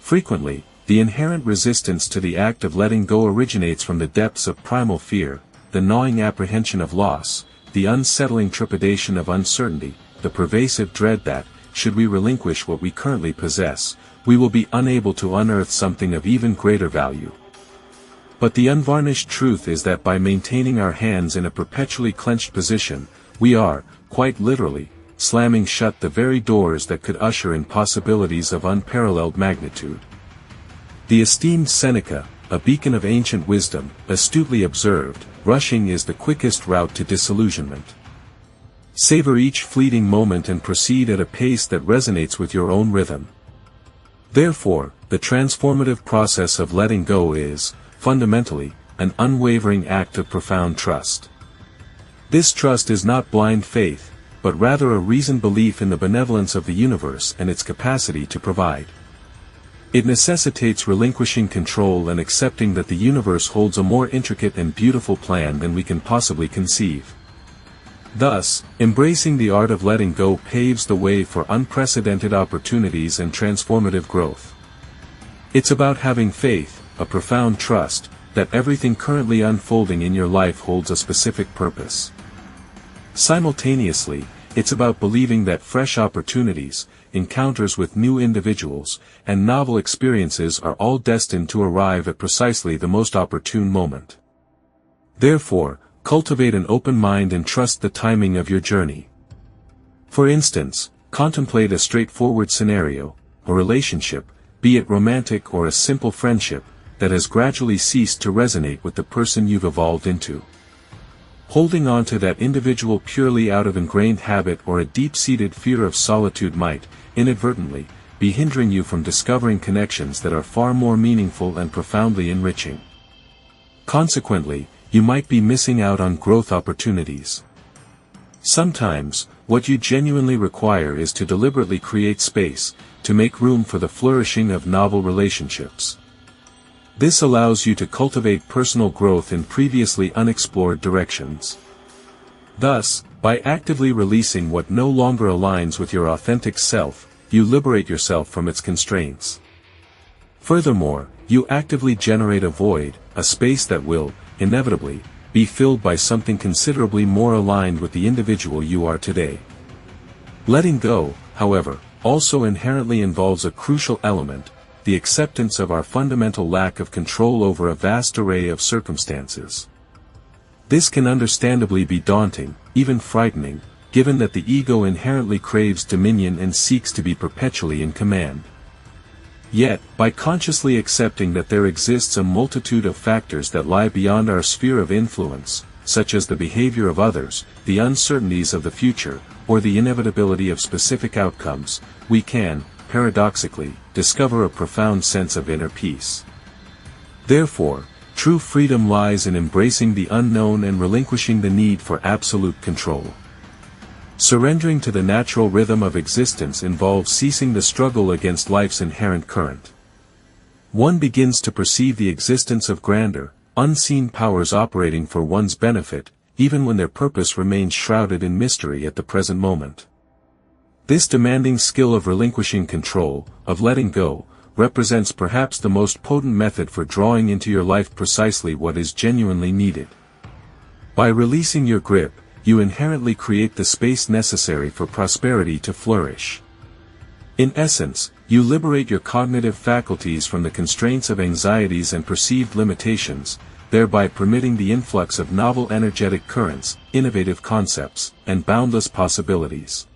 Frequently, the inherent resistance to the act of letting go originates from the depths of primal fear, the gnawing apprehension of loss, the unsettling trepidation of uncertainty, the pervasive dread that, should we relinquish what we currently possess, we will be unable to unearth something of even greater value. But the unvarnished truth is that by maintaining our hands in a perpetually clenched position, we are, quite literally, slamming shut the very doors that could usher in possibilities of unparalleled magnitude. The esteemed Seneca, a beacon of ancient wisdom, astutely observed, rushing is the quickest route to disillusionment. Savor each fleeting moment and proceed at a pace that resonates with your own rhythm. Therefore, the transformative process of letting go is, fundamentally, an unwavering act of profound trust. This trust is not blind faith, but rather a reasoned belief in the benevolence of the universe and its capacity to provide. It necessitates relinquishing control and accepting that the universe holds a more intricate and beautiful plan than we can possibly conceive. Thus, embracing the art of letting go paves the way for unprecedented opportunities and transformative growth. It's about having faith, a profound trust, that everything currently unfolding in your life holds a specific purpose. Simultaneously, it's about believing that fresh opportunities, encounters with new individuals, and novel experiences are all destined to arrive at precisely the most opportune moment. Therefore, cultivate an open mind and trust the timing of your journey. For instance, contemplate a straightforward scenario, a relationship, be it romantic or a simple friendship, that has gradually ceased to resonate with the person you've evolved into. Holding on to that individual purely out of ingrained habit or a deep-seated fear of solitude might, inadvertently, be hindering you from discovering connections that are far more meaningful and profoundly enriching. Consequently, you might be missing out on growth opportunities. Sometimes, what you genuinely require is to deliberately create space, to make room for the flourishing of novel relationships. This allows you to cultivate personal growth in previously unexplored directions. Thus, by actively releasing what no longer aligns with your authentic self, you liberate yourself from its constraints. Furthermore, you actively generate a void, a space that will, inevitably, be filled by something considerably more aligned with the individual you are today. Letting go, however, also inherently involves a crucial element, the acceptance of our fundamental lack of control over a vast array of circumstances. This can understandably be daunting, even frightening, given that the ego inherently craves dominion and seeks to be perpetually in command. Yet, by consciously accepting that there exists a multitude of factors that lie beyond our sphere of influence, such as the behavior of others, the uncertainties of the future, or the inevitability of specific outcomes, we can, paradoxically, discover a profound sense of inner peace. Therefore, true freedom lies in embracing the unknown and relinquishing the need for absolute control. Surrendering to the natural rhythm of existence involves ceasing the struggle against life's inherent current. One begins to perceive the existence of grander, unseen powers operating for one's benefit, even when their purpose remains shrouded in mystery at the present moment. This demanding skill of relinquishing control, of letting go, represents perhaps the most potent method for drawing into your life precisely what is genuinely needed. By releasing your grip, you inherently create the space necessary for prosperity to flourish. In essence, you liberate your cognitive faculties from the constraints of anxieties and perceived limitations, thereby permitting the influx of novel energetic currents, innovative concepts, and boundless possibilities.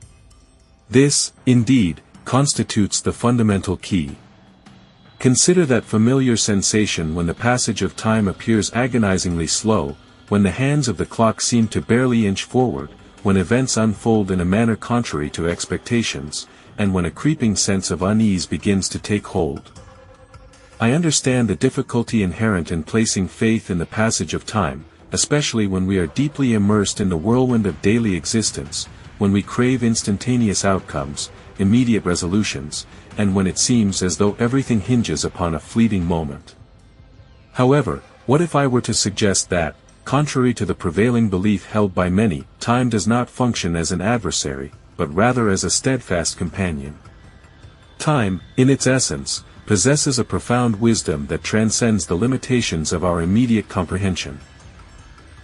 This, indeed, constitutes the fundamental key. Consider that familiar sensation when the passage of time appears agonizingly slow, when the hands of the clock seem to barely inch forward, when events unfold in a manner contrary to expectations, and when a creeping sense of unease begins to take hold. I understand the difficulty inherent in placing faith in the passage of time, especially when we are deeply immersed in the whirlwind of daily existence, when we crave instantaneous outcomes, immediate resolutions, and when it seems as though everything hinges upon a fleeting moment. However, what if I were to suggest that, contrary to the prevailing belief held by many, time does not function as an adversary, but rather as a steadfast companion? Time, in its essence, possesses a profound wisdom that transcends the limitations of our immediate comprehension.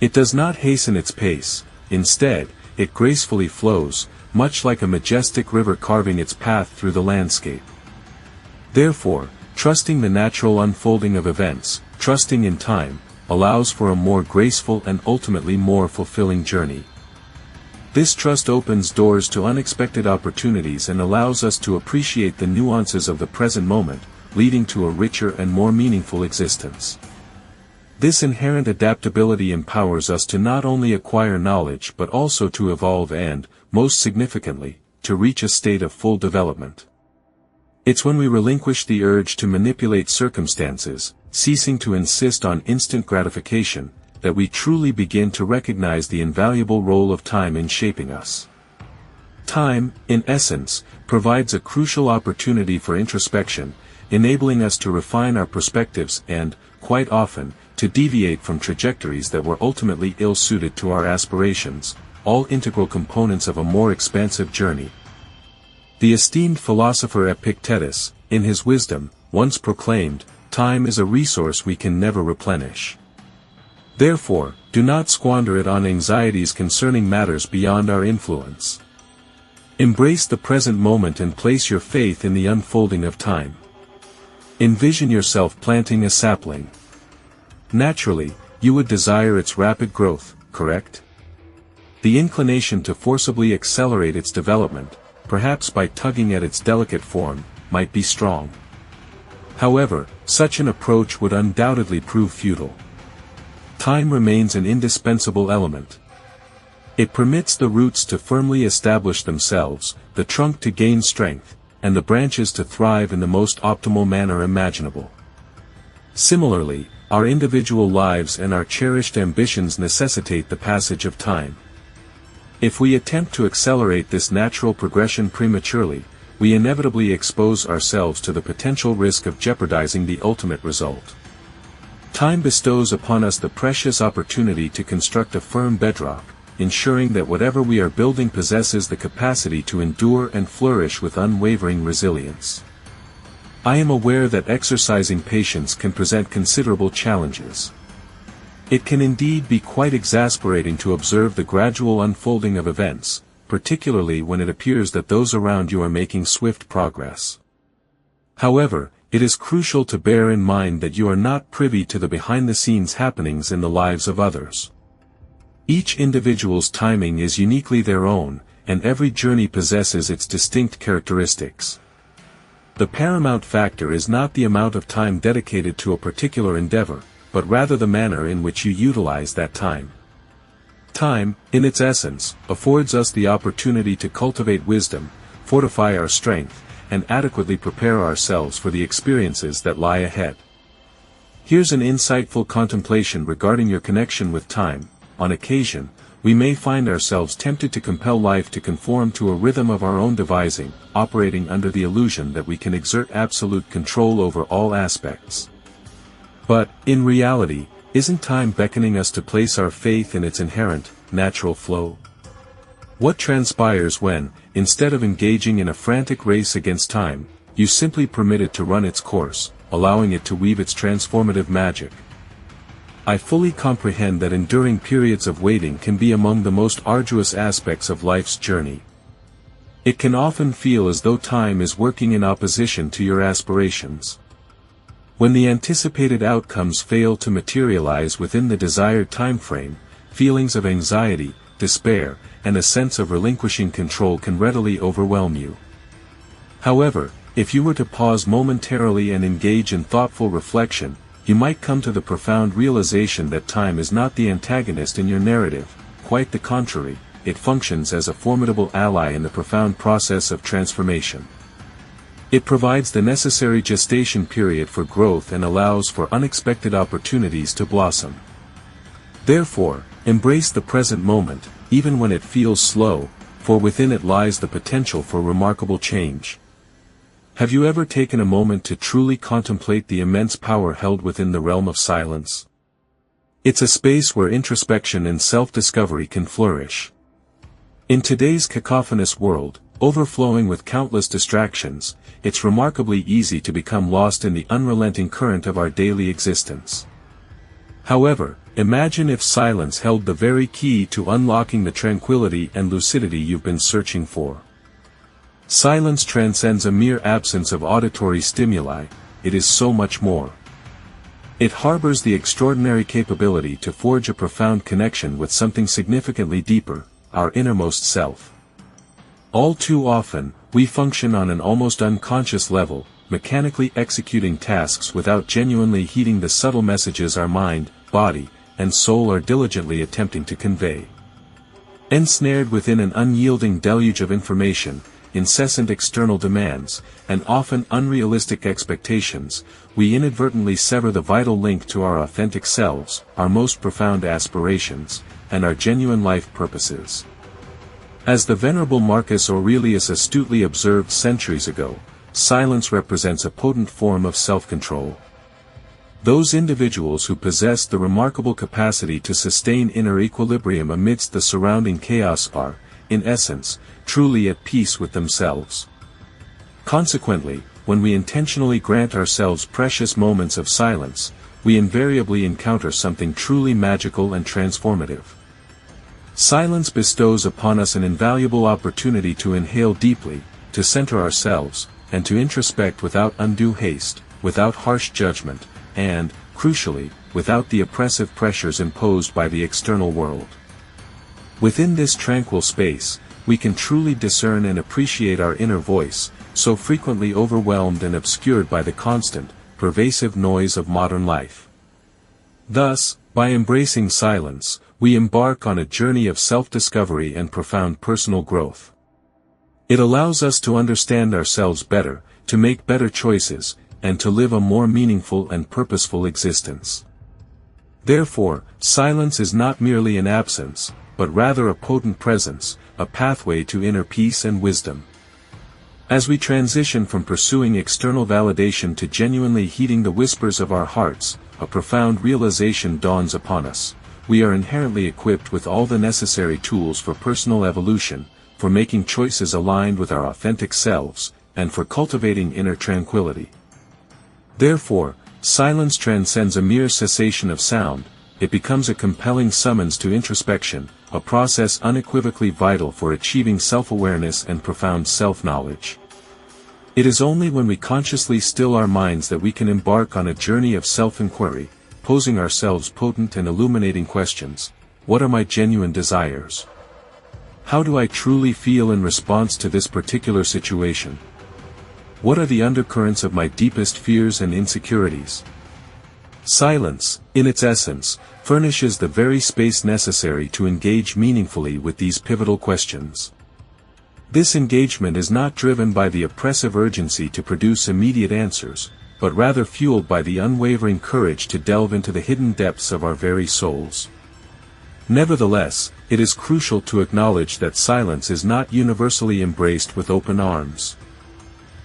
It does not hasten its pace; instead, it gracefully flows, much like a majestic river carving its path through the landscape. Therefore, trusting the natural unfolding of events, trusting in time, allows for a more graceful and ultimately more fulfilling journey. This trust opens doors to unexpected opportunities and allows us to appreciate the nuances of the present moment, leading to a richer and more meaningful existence. This inherent adaptability empowers us to not only acquire knowledge but also to evolve and, most significantly, to reach a state of full development. It's when we relinquish the urge to manipulate circumstances, ceasing to insist on instant gratification, that we truly begin to recognize the invaluable role of time in shaping us. Time, in essence, provides a crucial opportunity for introspection, enabling us to refine our perspectives and, quite often, to deviate from trajectories that were ultimately ill-suited to our aspirations, all integral components of a more expansive journey. The esteemed philosopher Epictetus, in his wisdom, once proclaimed, "Time is a resource we can never replenish." Therefore, do not squander it on anxieties concerning matters beyond our influence. Embrace the present moment and place your faith in the unfolding of time. Envision yourself planting a sapling. Naturally, you would desire its rapid growth, correct? The inclination to forcibly accelerate its development, perhaps by tugging at its delicate form, might be strong. However, such an approach would undoubtedly prove futile. Time remains an indispensable element. It permits the roots to firmly establish themselves, the trunk to gain strength, and the branches to thrive in the most optimal manner imaginable. Similarly, our individual lives and our cherished ambitions necessitate the passage of time. If we attempt to accelerate this natural progression prematurely, we inevitably expose ourselves to the potential risk of jeopardizing the ultimate result. Time bestows upon us the precious opportunity to construct a firm bedrock, ensuring that whatever we are building possesses the capacity to endure and flourish with unwavering resilience. I am aware that exercising patience can present considerable challenges. It can indeed be quite exasperating to observe the gradual unfolding of events, particularly when it appears that those around you are making swift progress. However, it is crucial to bear in mind that you are not privy to the behind-the-scenes happenings in the lives of others. Each individual's timing is uniquely their own, and every journey possesses its distinct characteristics. The paramount factor is not the amount of time dedicated to a particular endeavor, but rather the manner in which you utilize that time. Time, in its essence, affords us the opportunity to cultivate wisdom, fortify our strength, and adequately prepare ourselves for the experiences that lie ahead. Here's an insightful contemplation regarding your connection with time. On occasion, we may find ourselves tempted to compel life to conform to a rhythm of our own devising, operating under the illusion that we can exert absolute control over all aspects. But, in reality, isn't time beckoning us to place our faith in its inherent, natural flow? What transpires when, instead of engaging in a frantic race against time, you simply permit it to run its course, allowing it to weave its transformative magic? I fully comprehend that enduring periods of waiting can be among the most arduous aspects of life's journey. It can often feel as though time is working in opposition to your aspirations. When the anticipated outcomes fail to materialize within the desired time frame, feelings of anxiety, despair, and a sense of relinquishing control can readily overwhelm you. However, if you were to pause momentarily and engage in thoughtful reflection, you might come to the profound realization that time is not the antagonist in your narrative. Quite the contrary, it functions as a formidable ally in the profound process of transformation. It provides the necessary gestation period for growth and allows for unexpected opportunities to blossom. Therefore, embrace the present moment, even when it feels slow, for within it lies the potential for remarkable change. Have you ever taken a moment to truly contemplate the immense power held within the realm of silence? It's a space where introspection and self-discovery can flourish. In today's cacophonous world, overflowing with countless distractions, it's remarkably easy to become lost in the unrelenting current of our daily existence. However, imagine if silence held the very key to unlocking the tranquility and lucidity you've been searching for. Silence transcends a mere absence of auditory stimuli, it is so much more. It harbors the extraordinary capability to forge a profound connection with something significantly deeper, our innermost self. All too often, we function on an almost unconscious level, mechanically executing tasks without genuinely heeding the subtle messages our mind, body, and soul are diligently attempting to convey. Ensnared within an unyielding deluge of information, incessant external demands, and often unrealistic expectations, we inadvertently sever the vital link to our authentic selves, our most profound aspirations, and our genuine life purposes. As the venerable Marcus Aurelius astutely observed centuries ago, silence represents a potent form of self-control. Those individuals who possess the remarkable capacity to sustain inner equilibrium amidst the surrounding chaos are, in essence, truly at peace with themselves. Consequently, when we intentionally grant ourselves precious moments of silence, we invariably encounter something truly magical and transformative. Silence bestows upon us an invaluable opportunity to inhale deeply, to center ourselves, and to introspect without undue haste, without harsh judgment, and, crucially, without the oppressive pressures imposed by the external world. Within this tranquil space, we can truly discern and appreciate our inner voice, so frequently overwhelmed and obscured by the constant, pervasive noise of modern life. Thus, by embracing silence, we embark on a journey of self-discovery and profound personal growth. It allows us to understand ourselves better, to make better choices, and to live a more meaningful and purposeful existence. Therefore, silence is not merely an absence, but rather a potent presence, a pathway to inner peace and wisdom. As we transition from pursuing external validation to genuinely heeding the whispers of our hearts, a profound realization dawns upon us. We are inherently equipped with all the necessary tools for personal evolution, for making choices aligned with our authentic selves, and for cultivating inner tranquility. Therefore, silence transcends a mere cessation of sound. It becomes a compelling summons to introspection, a process unequivocally vital for achieving self-awareness and profound self-knowledge. It is only when we consciously still our minds that we can embark on a journey of self-inquiry, posing ourselves potent and illuminating questions. What are my genuine desires? How do I truly feel in response to this particular situation? What are the undercurrents of my deepest fears and insecurities? Silence, in its essence, furnishes the very space necessary to engage meaningfully with these pivotal questions. This engagement is not driven by the oppressive urgency to produce immediate answers, but rather fueled by the unwavering courage to delve into the hidden depths of our very souls. Nevertheless, it is crucial to acknowledge that silence is not universally embraced with open arms.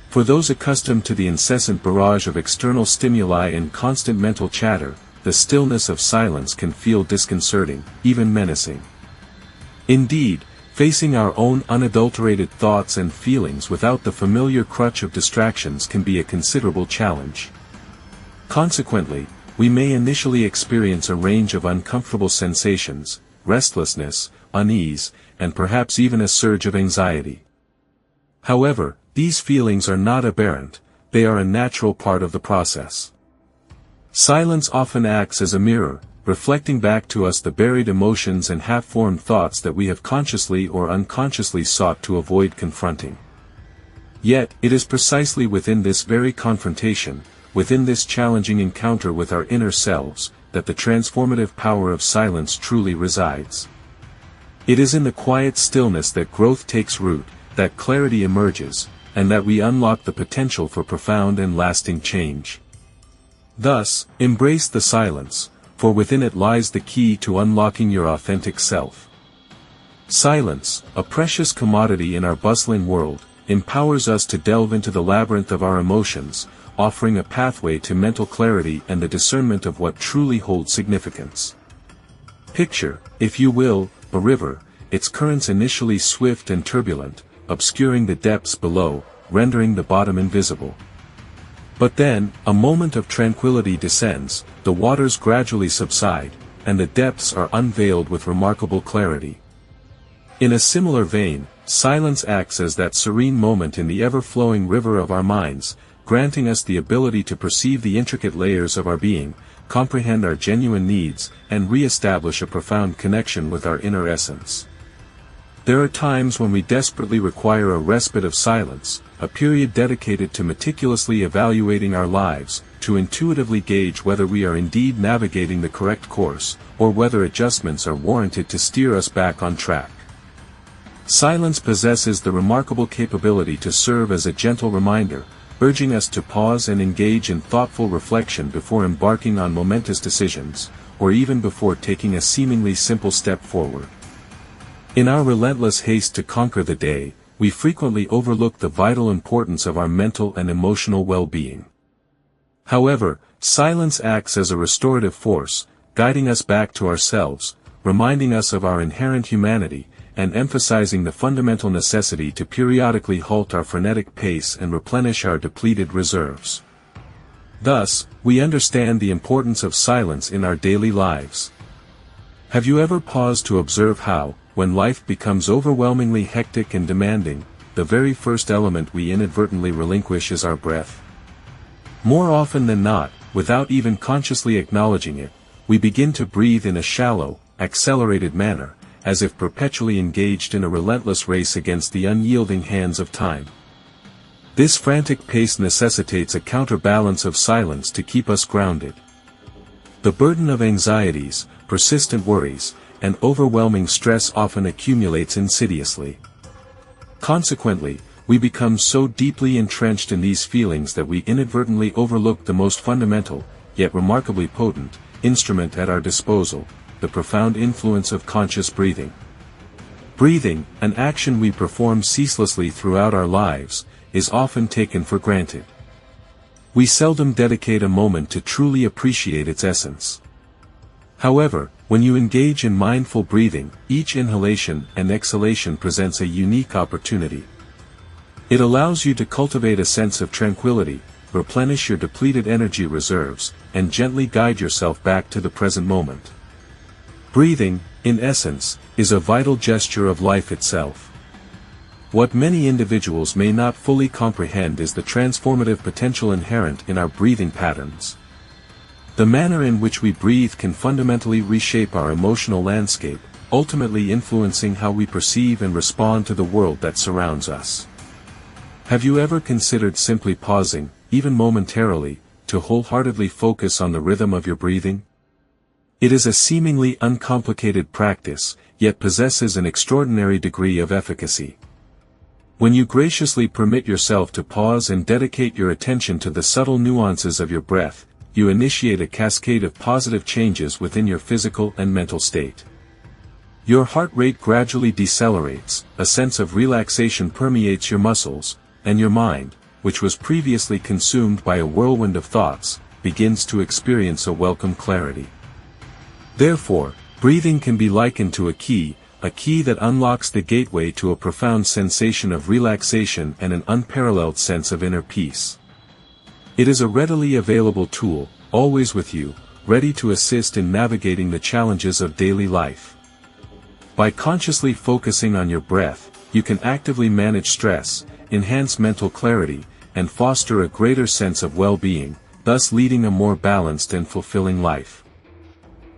For those accustomed to the incessant barrage of external stimuli and constant mental chatter, the stillness of silence can feel disconcerting, even menacing. Indeed, facing our own unadulterated thoughts and feelings without the familiar crutch of distractions can be a considerable challenge. Consequently, we may initially experience a range of uncomfortable sensations, restlessness, unease, and perhaps even a surge of anxiety. However, these feelings are not aberrant, they are a natural part of the process. Silence often acts as a mirror, reflecting back to us the buried emotions and half-formed thoughts that we have consciously or unconsciously sought to avoid confronting. Yet, it is precisely within this very confrontation, within this challenging encounter with our inner selves, that the transformative power of silence truly resides. It is in the quiet stillness that growth takes root, that clarity emerges, and that we unlock the potential for profound and lasting change. Thus, embrace the silence, for within it lies the key to unlocking your authentic self. Silence, a precious commodity in our bustling world, empowers us to delve into the labyrinth of our emotions, offering a pathway to mental clarity and the discernment of what truly holds significance. Picture, if you will, a river, its currents initially swift and turbulent, obscuring the depths below, rendering the bottom invisible. But then, a moment of tranquility descends, the waters gradually subside, and the depths are unveiled with remarkable clarity. In a similar vein, silence acts as that serene moment in the ever-flowing river of our minds, granting us the ability to perceive the intricate layers of our being, comprehend our genuine needs, and re-establish a profound connection with our inner essence. There are times when we desperately require a respite of silence, a period dedicated to meticulously evaluating our lives, to intuitively gauge whether we are indeed navigating the correct course, or whether adjustments are warranted to steer us back on track. Silence possesses the remarkable capability to serve as a gentle reminder, urging us to pause and engage in thoughtful reflection before embarking on momentous decisions, or even before taking a seemingly simple step forward. In our relentless haste to conquer the day, we frequently overlook the vital importance of our mental and emotional well-being. However, silence acts as a restorative force, guiding us back to ourselves, reminding us of our inherent humanity, and emphasizing the fundamental necessity to periodically halt our frenetic pace and replenish our depleted reserves. Thus, we understand the importance of silence in our daily lives. Have you ever paused to observe how, when life becomes overwhelmingly hectic and demanding, the very first element we inadvertently relinquish is our breath? More often than not, without even consciously acknowledging it, we begin to breathe in a shallow, accelerated manner, as if perpetually engaged in a relentless race against the unyielding hands of time. This frantic pace necessitates a counterbalance of silence to keep us grounded. The burden of anxieties, persistent worries, and overwhelming stress often accumulates insidiously. Consequently, we become so deeply entrenched in these feelings that we inadvertently overlook the most fundamental, yet remarkably potent, instrument at our disposal, the profound influence of conscious breathing. Breathing, an action we perform ceaselessly throughout our lives, is often taken for granted. We seldom dedicate a moment to truly appreciate its essence. However, when you engage in mindful breathing, each inhalation and exhalation presents a unique opportunity. It allows you to cultivate a sense of tranquility, replenish your depleted energy reserves, and gently guide yourself back to the present moment. Breathing, in essence, is a vital gesture of life itself. What many individuals may not fully comprehend is the transformative potential inherent in our breathing patterns. The manner in which we breathe can fundamentally reshape our emotional landscape, ultimately influencing how we perceive and respond to the world that surrounds us. Have you ever considered simply pausing, even momentarily, to wholeheartedly focus on the rhythm of your breathing? It is a seemingly uncomplicated practice, yet possesses an extraordinary degree of efficacy. When you graciously permit yourself to pause and dedicate your attention to the subtle nuances of your breath, you initiate a cascade of positive changes within your physical and mental state. Your heart rate gradually decelerates, a sense of relaxation permeates your muscles, and your mind, which was previously consumed by a whirlwind of thoughts, begins to experience a welcome clarity. Therefore, breathing can be likened to a key that unlocks the gateway to a profound sensation of relaxation and an unparalleled sense of inner peace. It is a readily available tool, always with you, ready to assist in navigating the challenges of daily life. By consciously focusing on your breath, you can actively manage stress, enhance mental clarity, and foster a greater sense of well-being, thus leading a more balanced and fulfilling life.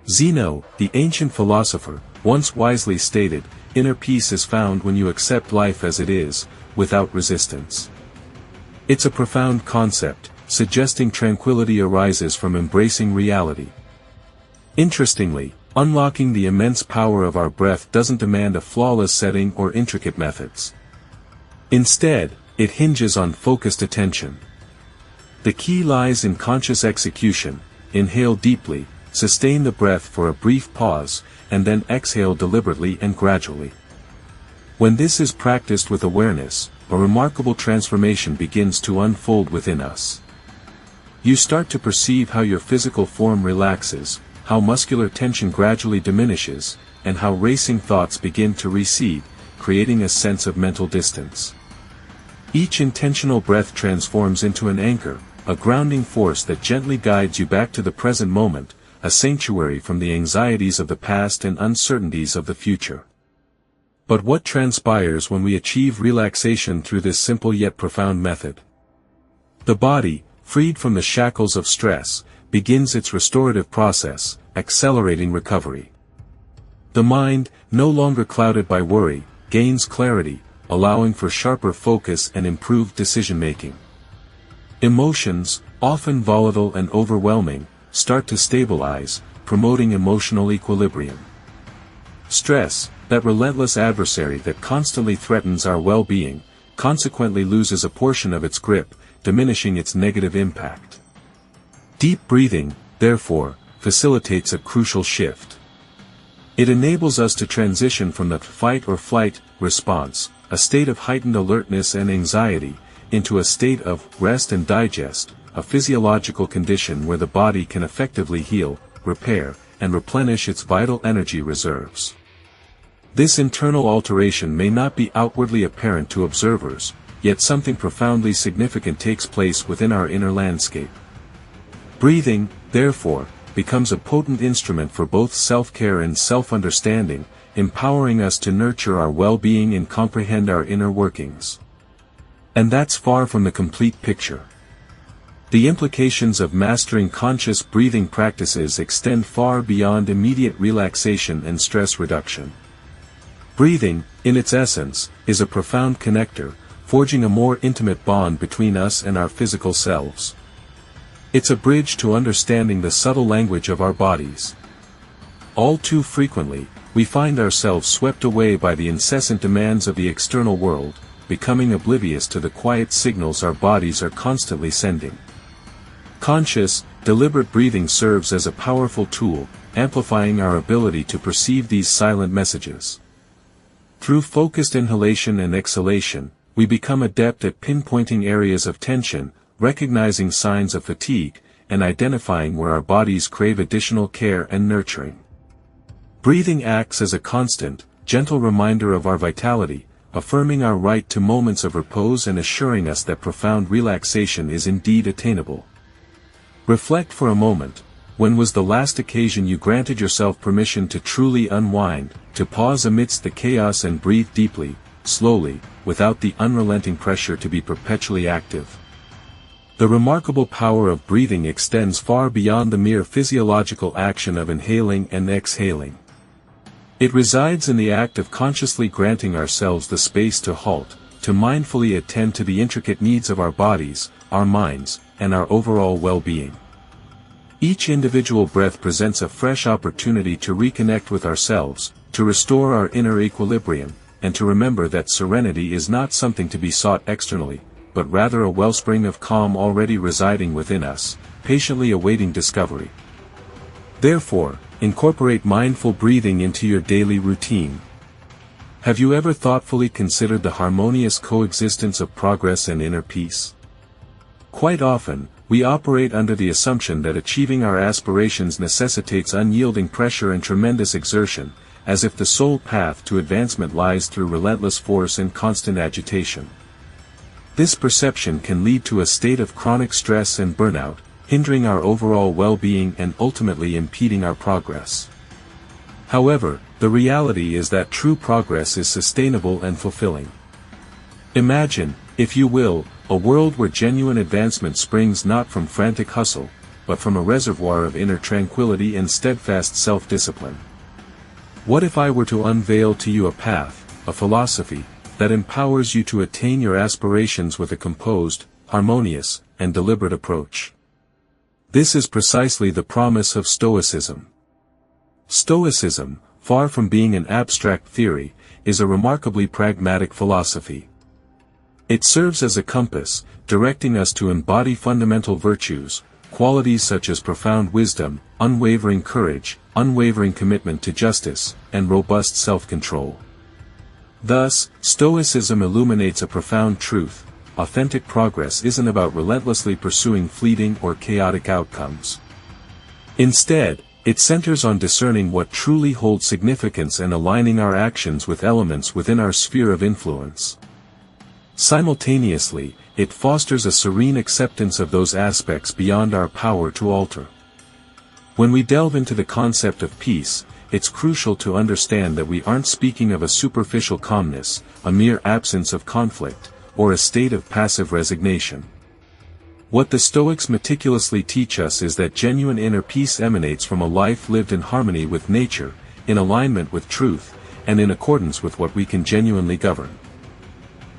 Zeno, the ancient philosopher, once wisely stated, "Inner peace is found when you accept life as it is, without resistance." It's a profound concept, suggesting tranquility arises from embracing reality. Interestingly, unlocking the immense power of our breath doesn't demand a flawless setting or intricate methods. Instead, it hinges on focused attention. The key lies in conscious execution. Inhale deeply, sustain the breath for a brief pause, and then exhale deliberately and gradually. When this is practiced with awareness, a remarkable transformation begins to unfold within us. You start to perceive how your physical form relaxes, how muscular tension gradually diminishes, and how racing thoughts begin to recede, creating a sense of mental distance. Each intentional breath transforms into an anchor, a grounding force that gently guides you back to the present moment, a sanctuary from the anxieties of the past and uncertainties of the future. But what transpires when we achieve relaxation through this simple yet profound method? The body, freed from the shackles of stress, begins its restorative process, accelerating recovery. The mind, no longer clouded by worry, gains clarity, allowing for sharper focus and improved decision-making. Emotions, often volatile and overwhelming, start to stabilize, promoting emotional equilibrium. Stress, that relentless adversary that constantly threatens our well-being, consequently loses a portion of its grip, diminishing its negative impact. Deep breathing, therefore, facilitates a crucial shift. It enables us to transition from the fight or flight response, a state of heightened alertness and anxiety, into a state of rest and digest, a physiological condition where the body can effectively heal, repair, and replenish its vital energy reserves. This internal alteration may not be outwardly apparent to observers, yet something profoundly significant takes place within our inner landscape. Breathing, therefore, becomes a potent instrument for both self-care and self-understanding, empowering us to nurture our well-being and comprehend our inner workings. And that's far from the complete picture. The implications of mastering conscious breathing practices extend far beyond immediate relaxation and stress reduction. Breathing, in its essence, is a profound connector, forging a more intimate bond between us and our physical selves. It's a bridge to understanding the subtle language of our bodies. All too frequently, we find ourselves swept away by the incessant demands of the external world, becoming oblivious to the quiet signals our bodies are constantly sending. Conscious, deliberate breathing serves as a powerful tool, amplifying our ability to perceive these silent messages. Through focused inhalation and exhalation, we become adept at pinpointing areas of tension, recognizing signs of fatigue, and identifying where our bodies crave additional care and nurturing. Breathing acts as a constant, gentle reminder of our vitality, affirming our right to moments of repose and assuring us that profound relaxation is indeed attainable. Reflect for a moment. When was the last occasion you granted yourself permission to truly unwind, to pause amidst the chaos and breathe deeply, slowly, without the unrelenting pressure to be perpetually active? The remarkable power of breathing extends far beyond the mere physiological action of inhaling and exhaling. It resides in the act of consciously granting ourselves the space to halt, to mindfully attend to the intricate needs of our bodies, our minds, and our overall well-being. Each individual breath presents a fresh opportunity to reconnect with ourselves, to restore our inner equilibrium, and to remember that serenity is not something to be sought externally, but rather a wellspring of calm already residing within us, patiently awaiting discovery. Therefore, incorporate mindful breathing into your daily routine. Have you ever thoughtfully considered the harmonious coexistence of progress and inner peace? Quite often, we operate under the assumption that achieving our aspirations necessitates unyielding pressure and tremendous exertion, as if the sole path to advancement lies through relentless force and constant agitation. This perception can lead to a state of chronic stress and burnout, hindering our overall well-being and ultimately impeding our progress. However, the reality is that true progress is sustainable and fulfilling. Imagine, if you will, a world where genuine advancement springs not from frantic hustle, but from a reservoir of inner tranquility and steadfast self-discipline. What if I were to unveil to you a path, a philosophy, that empowers you to attain your aspirations with a composed, harmonious, and deliberate approach? This is precisely the promise of Stoicism. Stoicism, far from being an abstract theory, is a remarkably pragmatic philosophy. It serves as a compass, directing us to embody fundamental virtues, qualities such as profound wisdom, unwavering courage, unwavering commitment to justice, and robust self-control. Thus, Stoicism illuminates a profound truth: authentic progress isn't about relentlessly pursuing fleeting or chaotic outcomes. Instead, it centers on discerning what truly holds significance and aligning our actions with elements within our sphere of influence. Simultaneously, it fosters a serene acceptance of those aspects beyond our power to alter. When we delve into the concept of peace, it's crucial to understand that we aren't speaking of a superficial calmness, a mere absence of conflict, or a state of passive resignation. What the Stoics meticulously teach us is that genuine inner peace emanates from a life lived in harmony with nature, in alignment with truth, and in accordance with what we can genuinely govern.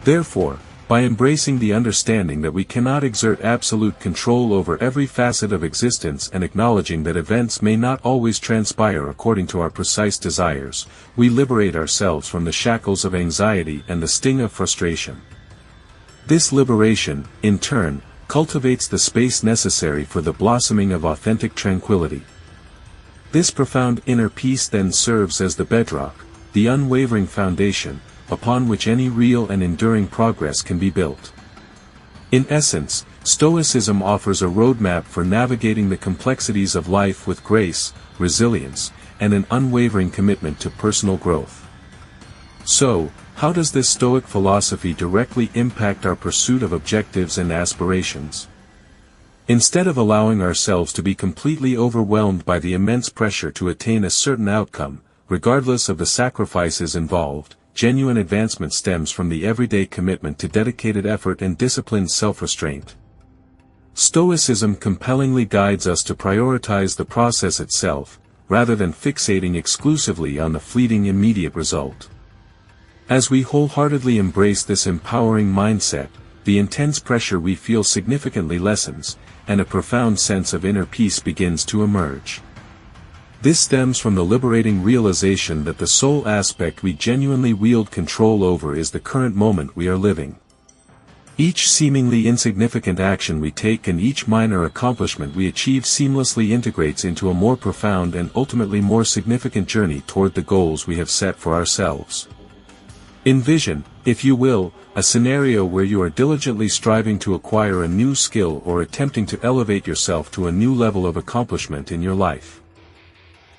Therefore, by embracing the understanding that we cannot exert absolute control over every facet of existence and acknowledging that events may not always transpire according to our precise desires, we liberate ourselves from the shackles of anxiety and the sting of frustration. This liberation, in turn, cultivates the space necessary for the blossoming of authentic tranquility. This profound inner peace then serves as the bedrock, the unwavering foundation, upon which any real and enduring progress can be built. In essence, Stoicism offers a roadmap for navigating the complexities of life with grace, resilience, and an unwavering commitment to personal growth. So, how does this Stoic philosophy directly impact our pursuit of objectives and aspirations? Instead of allowing ourselves to be completely overwhelmed by the immense pressure to attain a certain outcome, regardless of the sacrifices involved, genuine advancement stems from the everyday commitment to dedicated effort and disciplined self-restraint. Stoicism compellingly guides us to prioritize the process itself, rather than fixating exclusively on the fleeting immediate result. As we wholeheartedly embrace this empowering mindset, the intense pressure we feel significantly lessens, and a profound sense of inner peace begins to emerge. This stems from the liberating realization that the sole aspect we genuinely wield control over is the current moment we are living. Each seemingly insignificant action we take and each minor accomplishment we achieve seamlessly integrates into a more profound and ultimately more significant journey toward the goals we have set for ourselves. Envision, if you will, a scenario where you are diligently striving to acquire a new skill or attempting to elevate yourself to a new level of accomplishment in your life.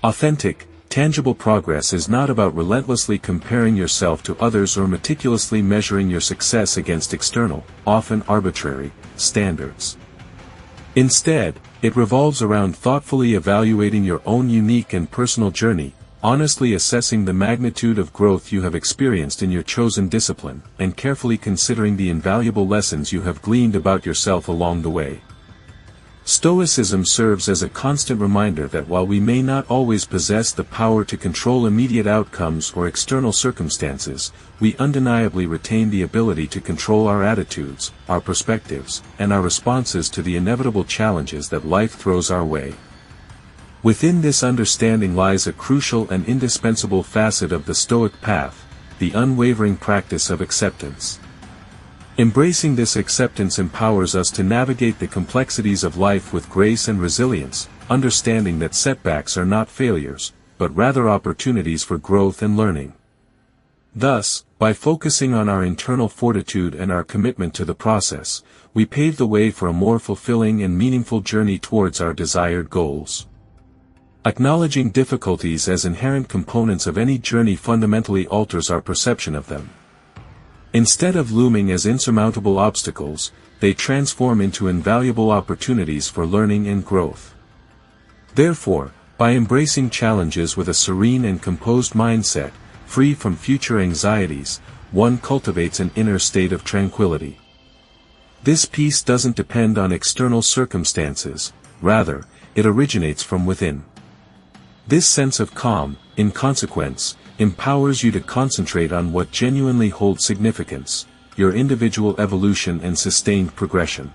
Authentic, tangible progress is not about relentlessly comparing yourself to others or meticulously measuring your success against external, often arbitrary, standards. Instead, it revolves around thoughtfully evaluating your own unique and personal journey, honestly assessing the magnitude of growth you have experienced in your chosen discipline, and carefully considering the invaluable lessons you have gleaned about yourself along the way. Stoicism serves as a constant reminder that while we may not always possess the power to control immediate outcomes or external circumstances, we undeniably retain the ability to control our attitudes, our perspectives, and our responses to the inevitable challenges that life throws our way. Within this understanding lies a crucial and indispensable facet of the Stoic path, the unwavering practice of acceptance. Embracing this acceptance empowers us to navigate the complexities of life with grace and resilience, understanding that setbacks are not failures, but rather opportunities for growth and learning. Thus, by focusing on our internal fortitude and our commitment to the process, we pave the way for a more fulfilling and meaningful journey towards our desired goals. Acknowledging difficulties as inherent components of any journey fundamentally alters our perception of them. Instead of looming as insurmountable obstacles, they transform into invaluable opportunities for learning and growth. Therefore, by embracing challenges with a serene and composed mindset, free from future anxieties, one cultivates an inner state of tranquility. This peace doesn't depend on external circumstances, rather, it originates from within. This sense of calm, in consequence, empowers you to concentrate on what genuinely holds significance, your individual evolution and sustained progression.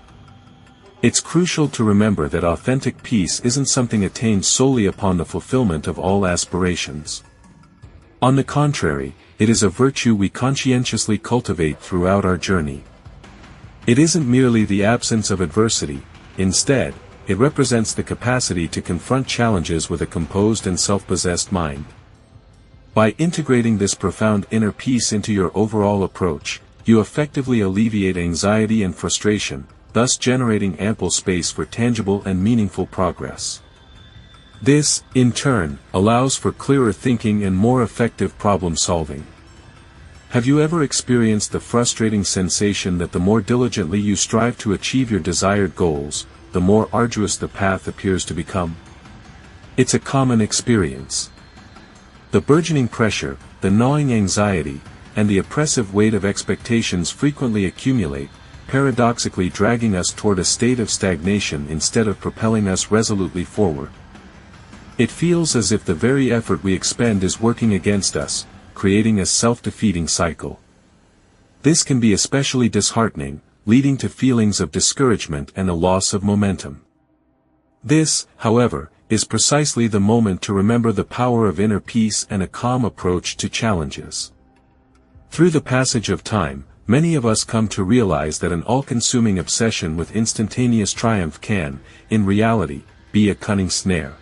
It's crucial to remember that authentic peace isn't something attained solely upon the fulfillment of all aspirations. On the contrary, it is a virtue we conscientiously cultivate throughout our journey. It isn't merely the absence of adversity, instead, it represents the capacity to confront challenges with a composed and self-possessed mind. By integrating this profound inner peace into your overall approach, you effectively alleviate anxiety and frustration, thus generating ample space for tangible and meaningful progress. This, in turn, allows for clearer thinking and more effective problem solving. Have you ever experienced the frustrating sensation that the more diligently you strive to achieve your desired goals, the more arduous the path appears to become? It's a common experience. The burgeoning pressure, the gnawing anxiety, and the oppressive weight of expectations frequently accumulate, paradoxically dragging us toward a state of stagnation instead of propelling us resolutely forward. It feels as if the very effort we expend is working against us, creating a self-defeating cycle. This can be especially disheartening, leading to feelings of discouragement and a loss of momentum. This, however, is precisely the moment to remember the power of inner peace and a calm approach to challenges. Through the passage of time, many of us come to realize that an all-consuming obsession with instantaneous triumph can, in reality, be a cunning snare.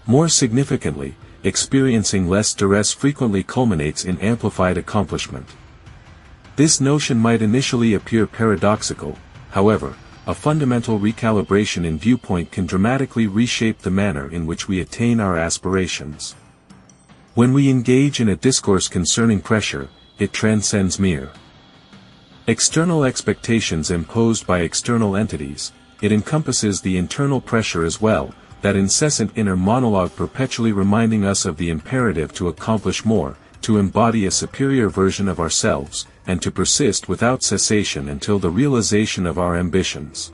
More significantly, experiencing less duress frequently culminates in amplified accomplishment. This notion might initially appear paradoxical, however, a fundamental recalibration in viewpoint can dramatically reshape the manner in which we attain our aspirations. When we engage in a discourse concerning pressure, it transcends mere external expectations imposed by external entities, it encompasses the internal pressure as well, that incessant inner monologue perpetually reminding us of the imperative to accomplish more, to embody a superior version of ourselves, and to persist without cessation until the realization of our ambitions.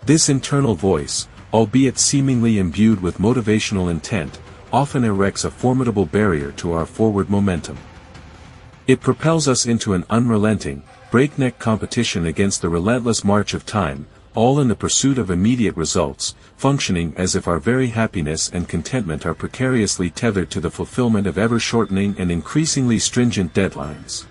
This internal voice, albeit seemingly imbued with motivational intent, often erects a formidable barrier to our forward momentum. It propels us into an unrelenting, breakneck competition against the relentless march of time, all in the pursuit of immediate results, functioning as if our very happiness and contentment are precariously tethered to the fulfillment of ever-shortening and increasingly stringent deadlines.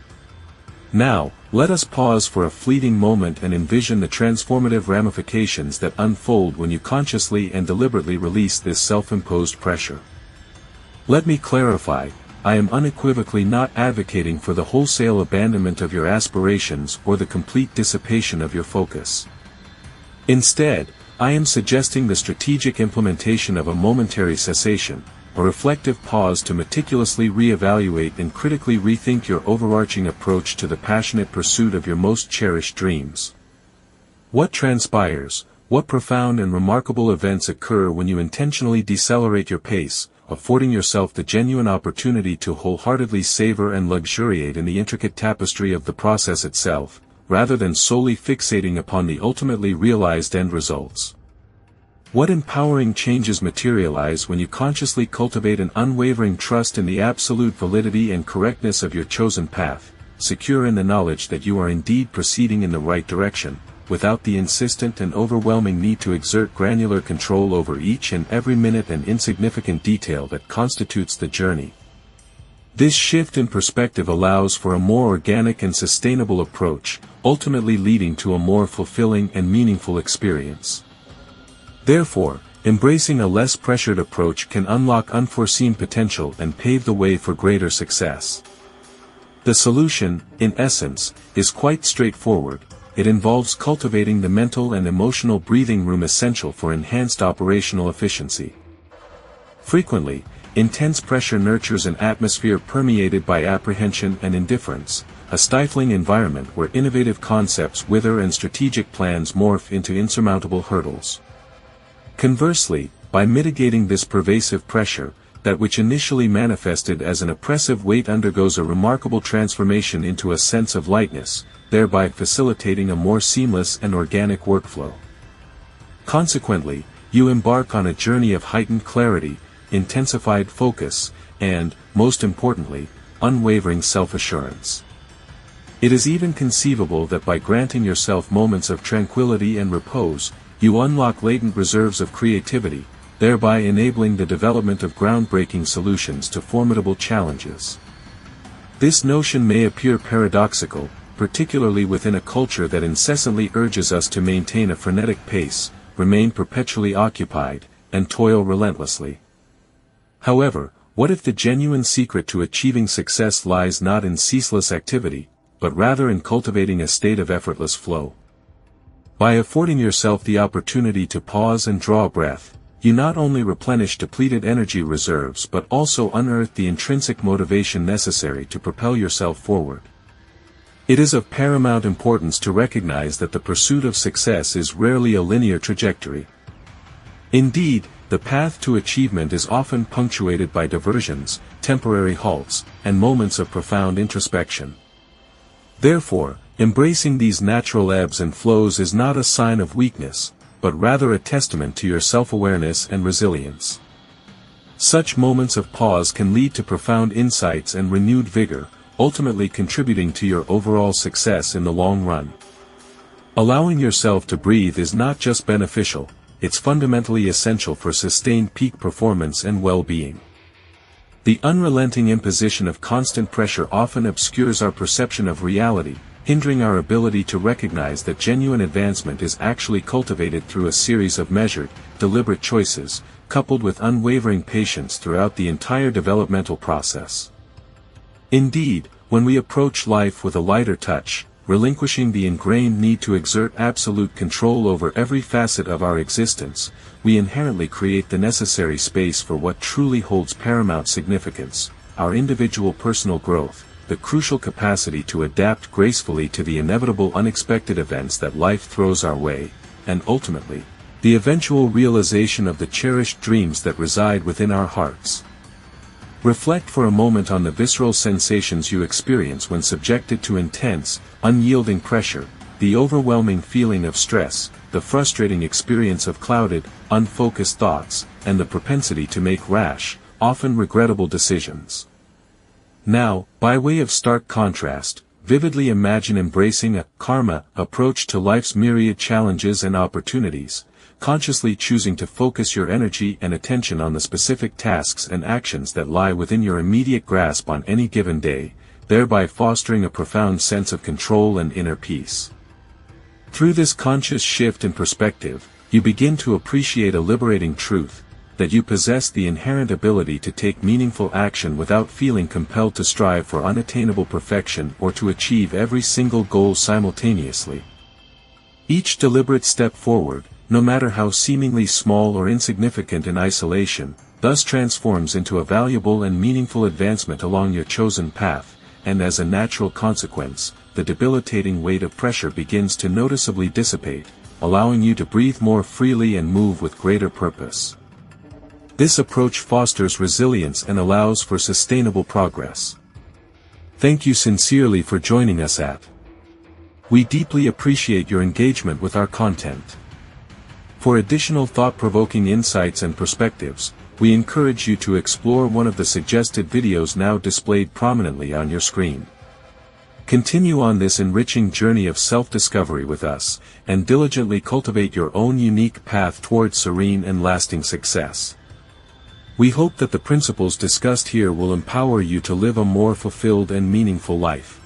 Now, let us pause for a fleeting moment and envision the transformative ramifications that unfold when you consciously and deliberately release this self-imposed pressure. Let me clarify, I am unequivocally not advocating for the wholesale abandonment of your aspirations or the complete dissipation of your focus. Instead, I am suggesting the strategic implementation of a momentary cessation, a reflective pause to meticulously re-evaluate and critically rethink your overarching approach to the passionate pursuit of your most cherished dreams. What transpires, what profound and remarkable events occur when you intentionally decelerate your pace, affording yourself the genuine opportunity to wholeheartedly savor and luxuriate in the intricate tapestry of the process itself, rather than solely fixating upon the ultimately realized end results? What empowering changes materialize when you consciously cultivate an unwavering trust in the absolute validity and correctness of your chosen path, secure in the knowledge that you are indeed proceeding in the right direction, without the insistent and overwhelming need to exert granular control over each and every minute and insignificant detail that constitutes the journey? This shift in perspective allows for a more organic and sustainable approach, ultimately leading to a more fulfilling and meaningful experience. Therefore, embracing a less pressured approach can unlock unforeseen potential and pave the way for greater success. The solution, in essence, is quite straightforward. It involves cultivating the mental and emotional breathing room essential for enhanced operational efficiency. Frequently, intense pressure nurtures an atmosphere permeated by apprehension and indifference, a stifling environment where innovative concepts wither and strategic plans morph into insurmountable hurdles. Conversely, by mitigating this pervasive pressure, that which initially manifested as an oppressive weight undergoes a remarkable transformation into a sense of lightness, thereby facilitating a more seamless and organic workflow. Consequently, you embark on a journey of heightened clarity, intensified focus, and, most importantly, unwavering self-assurance. It is even conceivable that by granting yourself moments of tranquility and repose, you unlock latent reserves of creativity, thereby enabling the development of groundbreaking solutions to formidable challenges. This notion may appear paradoxical, particularly within a culture that incessantly urges us to maintain a frenetic pace, remain perpetually occupied, and toil relentlessly. However, what if the genuine secret to achieving success lies not in ceaseless activity, but rather in cultivating a state of effortless flow? By affording yourself the opportunity to pause and draw breath, you not only replenish depleted energy reserves but also unearth the intrinsic motivation necessary to propel yourself forward. It is of paramount importance to recognize that the pursuit of success is rarely a linear trajectory. Indeed, the path to achievement is often punctuated by diversions, temporary halts, and moments of profound introspection. Therefore, embracing these natural ebbs and flows is not a sign of weakness, but rather a testament to your self-awareness and resilience. Such moments of pause can lead to profound insights and renewed vigor, ultimately contributing to your overall success in the long run. Allowing yourself to breathe is not just beneficial, it's fundamentally essential for sustained peak performance and well-being. The unrelenting imposition of constant pressure often obscures our perception of reality, hindering our ability to recognize that genuine advancement is actually cultivated through a series of measured, deliberate choices, coupled with unwavering patience throughout the entire developmental process. Indeed, when we approach life with a lighter touch, relinquishing the ingrained need to exert absolute control over every facet of our existence, we inherently create the necessary space for what truly holds paramount significance, our individual personal growth, the crucial capacity to adapt gracefully to the inevitable unexpected events that life throws our way, and ultimately, the eventual realization of the cherished dreams that reside within our hearts. Reflect for a moment on the visceral sensations you experience when subjected to intense, unyielding pressure, the overwhelming feeling of stress, the frustrating experience of clouded, unfocused thoughts, and the propensity to make rash, often regrettable decisions. Now, by way of stark contrast, vividly imagine embracing a karma approach to life's myriad challenges and opportunities, consciously choosing to focus your energy and attention on the specific tasks and actions that lie within your immediate grasp on any given day, thereby fostering a profound sense of control and inner peace. Through this conscious shift in perspective, you begin to appreciate a liberating truth, that you possess the inherent ability to take meaningful action without feeling compelled to strive for unattainable perfection or to achieve every single goal simultaneously. Each deliberate step forward, no matter how seemingly small or insignificant in isolation, thus transforms into a valuable and meaningful advancement along your chosen path, and as a natural consequence, the debilitating weight of pressure begins to noticeably dissipate, allowing you to breathe more freely and move with greater purpose. This approach fosters resilience and allows for sustainable progress. Thank you sincerely for joining us at. We deeply appreciate your engagement with our content. For additional thought-provoking insights and perspectives, we encourage you to explore one of the suggested videos now displayed prominently on your screen. Continue on this enriching journey of self-discovery with us, and diligently cultivate your own unique path towards serene and lasting success. We hope that the principles discussed here will empower you to live a more fulfilled and meaningful life.